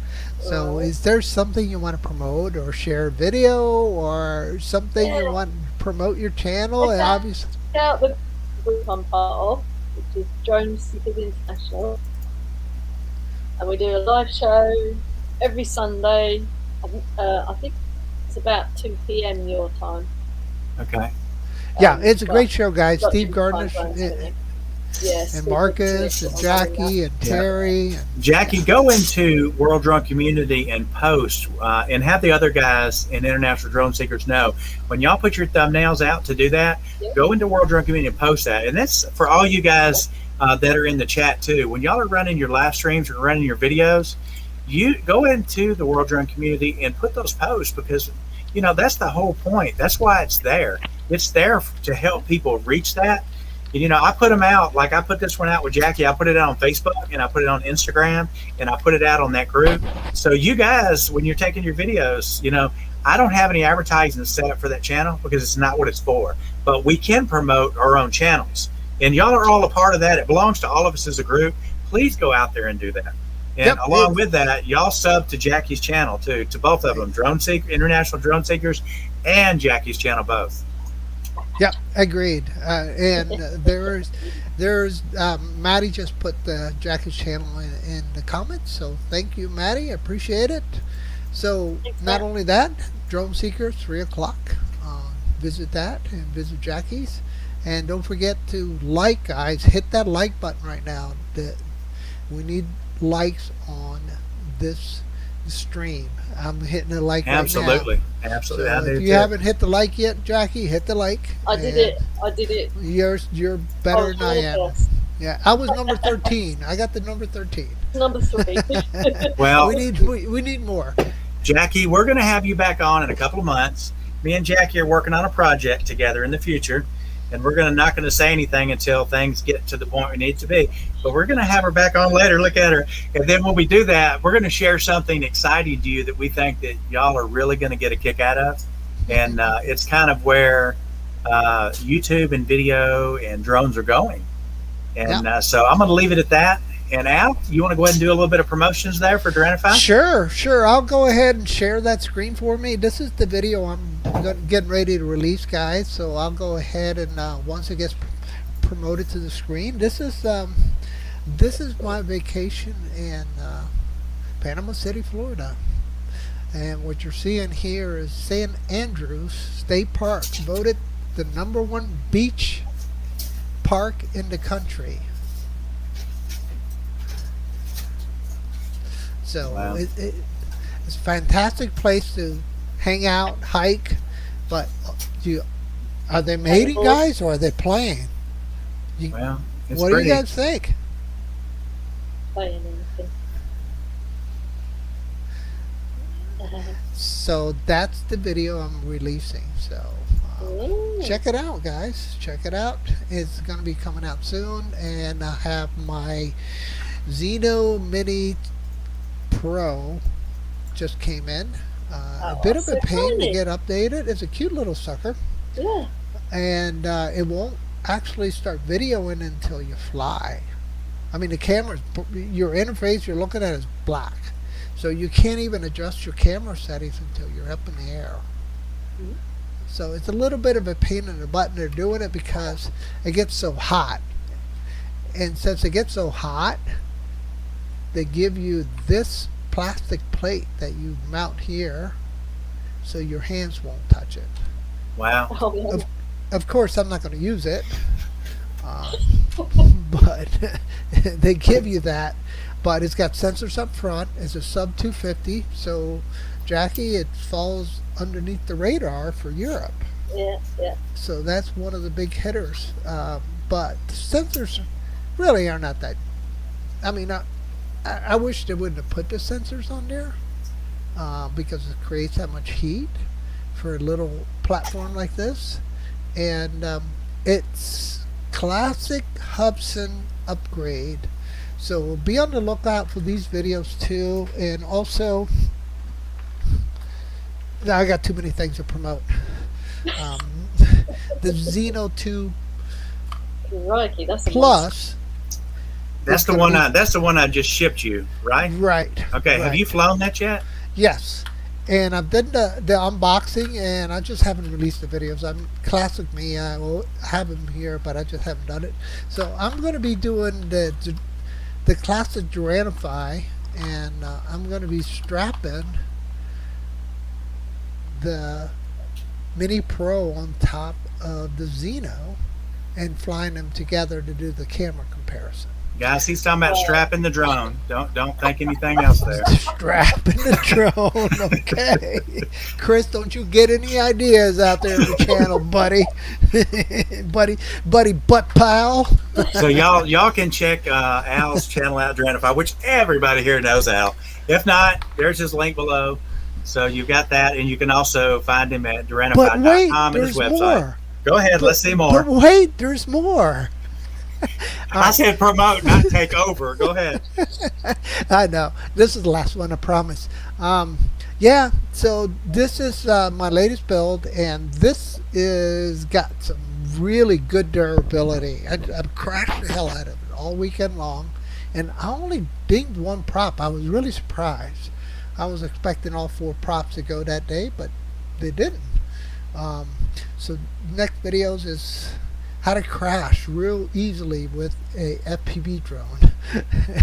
So, is there something you want to promote, or share a video, or something you want to promote your channel? And obviously, Out the group I'm part of, which is Drone Seekers International, and we do a live show every Sunday. I think it's about 2 p.m. your time. Okay. yeah, it's a great show, guys. Got Steve some Gardner time zones in it. Yes, and we Marcus do and it. Jackie and Terry. Jackie, go into World Drone Community and post, and have the other guys in International Drone Seekers know, when y'all put your thumbnails out to do that, Yep. go into World Drone Community and post that. And that's for all you guys that are in the chat too. When y'all are running your live streams or running your videos, you go into the World Drone Community and put those posts, because that's the whole point. That's why it's there. It's there to help people reach that. And, I put them out, like I put this one out with Jackie. I put it out on Facebook, and I put it on Instagram, and I put it out on that group. So you guys, when you're taking your videos, I don't have any advertising set up for that channel, because it's not what it's for. But we can promote our own channels, and y'all are all a part of that. It belongs to all of us as a group. Please go out there and do that. And Yep. along with that, y'all sub to Jackie's channel too, to both of them, International Drone Seekers, and Jackie's channel both. Yeah, agreed. And there's Maddie just put Jackie's channel in the comments, so thank you, Maddie. I appreciate it. So Thanks, not Matt. only that, Drone Seekers 3 o'clock. Visit that and visit Jackie's, and don't forget to like, guys. Hit that like button right now. We need likes on this stream. I'm hitting the like right now. Absolutely. So I do if you too. haven't hit the like yet, Jackie, hit the like. I did it. You're better than I am. Yes. Yeah, I was number 13. I got the number 13. Number 3. Well, We need more. Jackie, we're going to have you back on in a couple of months. Me and Jackie are working on a project together in the future, and we're not going to say anything until things get to the point we need to be. But we're going to have her back on later. Look at her, and then when we do that, we're going to share something exciting to you that we think that y'all are really going to get a kick out of, and it's kind of where YouTube and video and drones are going. And so I'm going to leave it at that. And Al, you want to go ahead and do a little bit of promotions there for Dronify? Sure. I'll go ahead and share that screen for me. This is the video I'm getting ready to release, guys. So I'll go ahead and once it gets promoted to the screen, this is my vacation in Panama City, Florida. And what you're seeing here is San Andrews State Park, voted the #1 beach park in the country. So wow. it's a fantastic place to hang out, hike. But are they mating, guys, or are they playing? Well, what do you guys think? Playing anything. So that's the video I'm releasing. So check it out, guys. Check it out. It's going to be coming out soon, and I have my Zeno Mini Pro just came in. A bit of a pain to get updated. It's a cute little sucker. Yeah. And it won't actually start videoing until you fly. I mean, the camera's, your interface you're looking at is black. So you can't even adjust your camera settings until you're up in the air. Mm-hmm. So it's a little bit of a pain in the butt. They're doing it because it gets so hot. And since it gets so hot, they give you this plastic plate that you mount here so your hands won't touch it. Wow. Of course, I'm not going to use it. But they give you that. But it's got sensors up front. It's a sub 250. So, Jackie, it falls underneath the radar for Europe. Yeah. So that's one of the big hitters. But the sensors really are not that. I mean, I wish they wouldn't have put the sensors on there because it creates that much heat for a little platform like this. And it's classic Hubsan upgrade. So be on the lookout for these videos too. And also, I got too many things to promote. The Zeno 2 Crikey, that's Plus. That's the one. That's the one I just shipped you, right? Right. Okay. Right. Have you flown that yet? Yes. And I've done the unboxing, and I just haven't released the videos. I'm classic me. I will have them here, but I just haven't done it. So I'm going to be doing the classic Dronify, and I'm going to be strapping the Mini Pro on top of the Zeno and flying them together to do the camera comparison. Guys, he's talking about strapping the drone. Don't think anything else there. Strapping the drone, okay. Chris, don't you get any ideas out there in the channel, buddy. buddy butt pal. So y'all can check Al's channel out, Dronify, which everybody here knows Al. If not, there's his link below. So you've got that, and you can also find him at Dronify.com and his website. More. Go ahead, let's see more. But wait, there's more. I said promote, not take over. Go ahead. I know. This is the last one, I promise. Yeah, so this is my latest build, and this is got some really good durability. I've crashed the hell out of it all weekend long, and I only dinged one prop. I was really surprised. I was expecting all 4 props to go that day, but they didn't. So next videos is how to crash real easily with a FPV drone.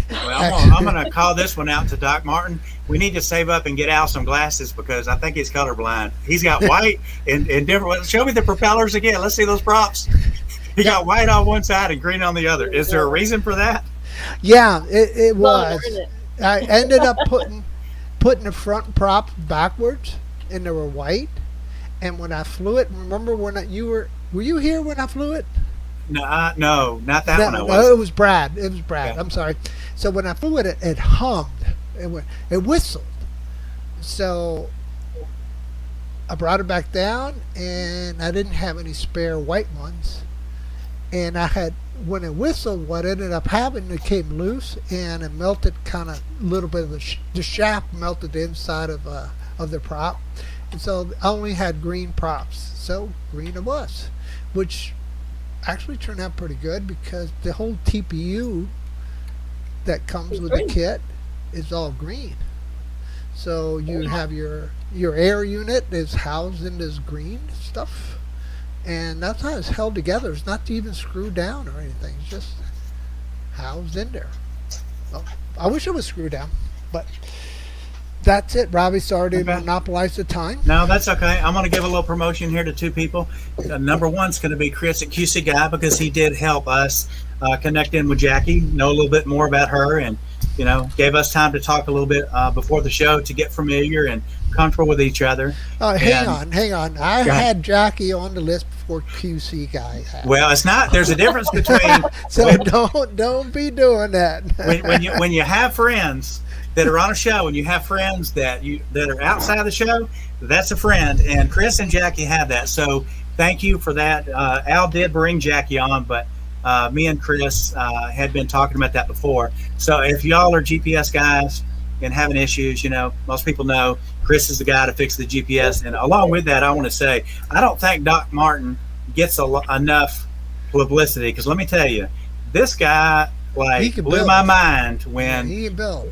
Well, I'm going to call this one out to Doc Martin. We need to save up and get Al some glasses because I think he's colorblind. He's got white and different. Show me the propellers again. Let's see those props. He got white on one side and green on the other. Is there a reason for that? Yeah, it was. I ended up putting the front prop backwards, and they were white. And when I flew it, remember when were you here when I flew it? No, not that one. No, it was Brad. Okay. I'm sorry. So when I flew it, it hummed. It whistled. So I brought it back down, and I didn't have any spare white ones. and I had when it whistled, what ended up happening, it came loose and it melted kind of a little bit of the shaft melted inside of the prop, and so I only had green props. So green it was, which actually turned out pretty good because the whole TPU that comes with the kit is all green. So you have your air unit is housed in this green stuff, and that's how it's held together. It's not even screwed down or anything. It's just housed in there. Well, I wish it was screwed down, but that's it. Robbie, sorry to monopolize the time. No, that's okay. I'm going to give a little promotion here to two people. Number one's going to be Chris at QC Guy, because he did help us connect in with Jackie, know a little bit more about her, and gave us time to talk a little bit before the show to get familiar and comfortable with each other. Hang on. I had Jackie on the list before QC Guy had. Well, it's not. There's a difference between. So don't be doing that. when you have friends that are on a show, and you have friends that are outside of the show, that's a friend. And Chris and Jackie have that. So thank you for that. Al did bring Jackie on, but me and Chris had been talking about that before. So if y'all are GPS guys and having issues, most people know Chris is the guy to fix the GPS. And along with that, I want to say, I don't think Doc Martin gets enough publicity, because let me tell you, this guy blew my mind when he can build.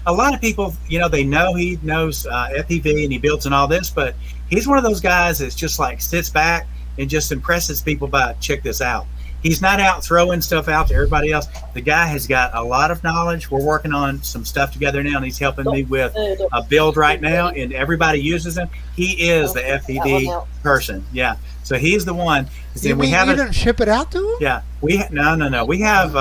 A lot of people, they know he knows FPV and he builds and all this, but he's one of those guys that's just sits back and just impresses people by, check this out. He's not out throwing stuff out to everybody else. The guy has got a lot of knowledge. We're working on some stuff together now, and he's helping me with a build right now, and everybody uses him. He is the FPV person. Yeah. So he's the one. You mean you didn't ship it out to him? Yeah. No. We have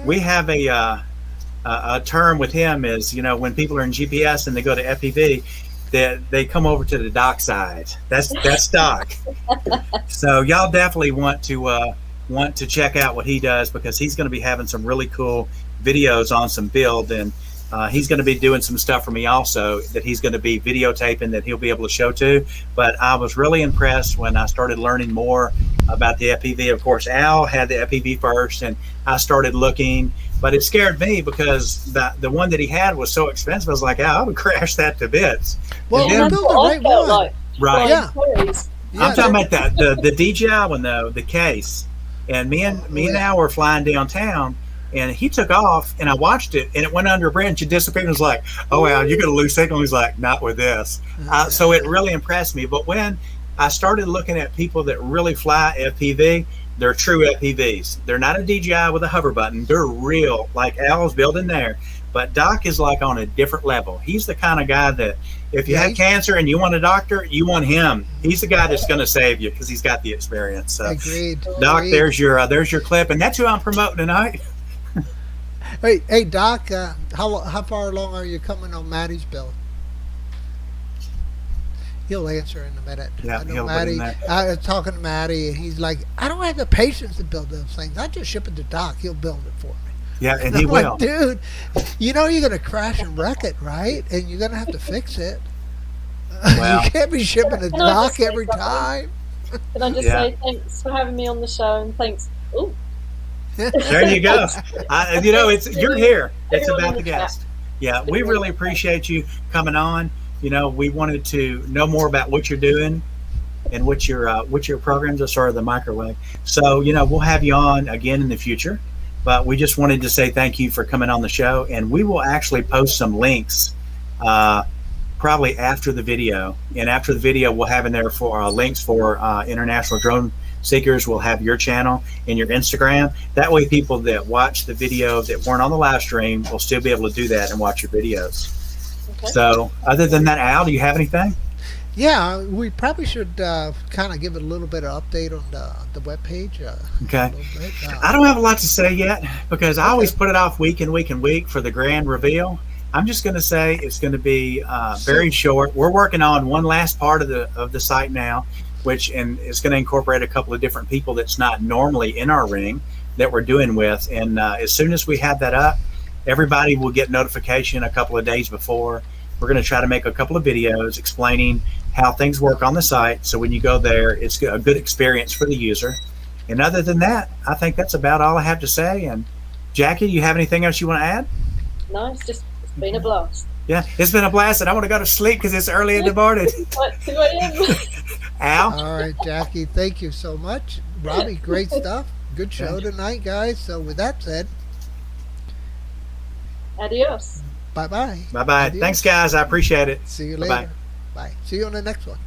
we have a term with him is, when people are in GPS and they go to FPV, that they come over to the dock side. That's Doc. So y'all definitely want to check out what he does, because he's going to be having some really cool videos on some build, and he's going to be doing some stuff for me also that he's going to be videotaping that he'll be able to show to. But I was really impressed when I started learning more about the FPV. Of course, Al had the FPV first, and I started looking, but it scared me because the one that he had was so expensive. I was like, Al, I would crash that to bits. Well, you built the right one. Right. Yeah. I'm talking about that the DJI one though, the case. And me and Al were flying downtown, and he took off, and I watched it, and it went under a bridge and disappeared. And was like, "Oh wow, you got a loose signal." He's like, "Not with this." So it really impressed me. But when I started looking at people that really fly FPV, they're true FPVs. They're not a DJI with a hover button. They're real, like Al's building there. But Doc is on a different level. He's the kind of guy that if you have cancer and you want a doctor, you want him. He's the guy that's going to save you because he's got the experience. So, Agreed. Doc, there's your clip, and that's who I'm promoting tonight. Hey, Doc, how far along are you coming on Maddie's build? He'll answer in a minute. Yeah, I know Maddie. I was talking to Maddie, and he's like, "I don't have the patience to build those things. I just ship it to Doc. He'll build it for me." Yeah, and he will. Like, dude, you're going to crash and wreck it, right? And you're going to have to fix it. Well, you can't be shipping to Doc every time. Can I just say thanks for having me on the show, and thanks. Ooh. There you go. You're here. It's about the guest. Yeah, we really appreciate you coming on. We wanted to know more about what you're doing and what your programs are, sort of the microwave. So, we'll have you on again in the future. But we just wanted to say thank you for coming on the show, and we will actually post some links probably after the video. And after the video, we'll have in there for links for International Drone Seekers. We'll have your channel and your Instagram. That way, people that watch the video that weren't on the live stream will still be able to do that and watch your videos. Okay. So, other than that, Al, do you have anything? Yeah, we probably should kind of give it a little bit of update on the webpage. Okay. I don't have a lot to say yet because I always put it off week and week for the grand reveal. I'm just going to say it's going to be very short. We're working on one last part of the site now, and it's going to incorporate a couple of different people that's not normally in our ring that we're doing with. And as soon as we have that up, everybody will get notification a couple of days before. We're going to try to make a couple of videos explaining how things work on the site. So when you go there, it's a good experience for the user. And other than that, I think that's about all I have to say. And Jackie, you have anything else you want to add? No, it's been a blast. Yeah, it's been a blast, and I want to go to sleep because it's early in the morning. Like 2 a.m. Al? All right, Jackie, thank you so much. Robbie, great stuff. Good show tonight, guys. So with that said, Adios. bye-bye. Bye-bye. Adios. Thanks, guys. I appreciate it. See you Bye-bye. later. Bye. See you on the next one.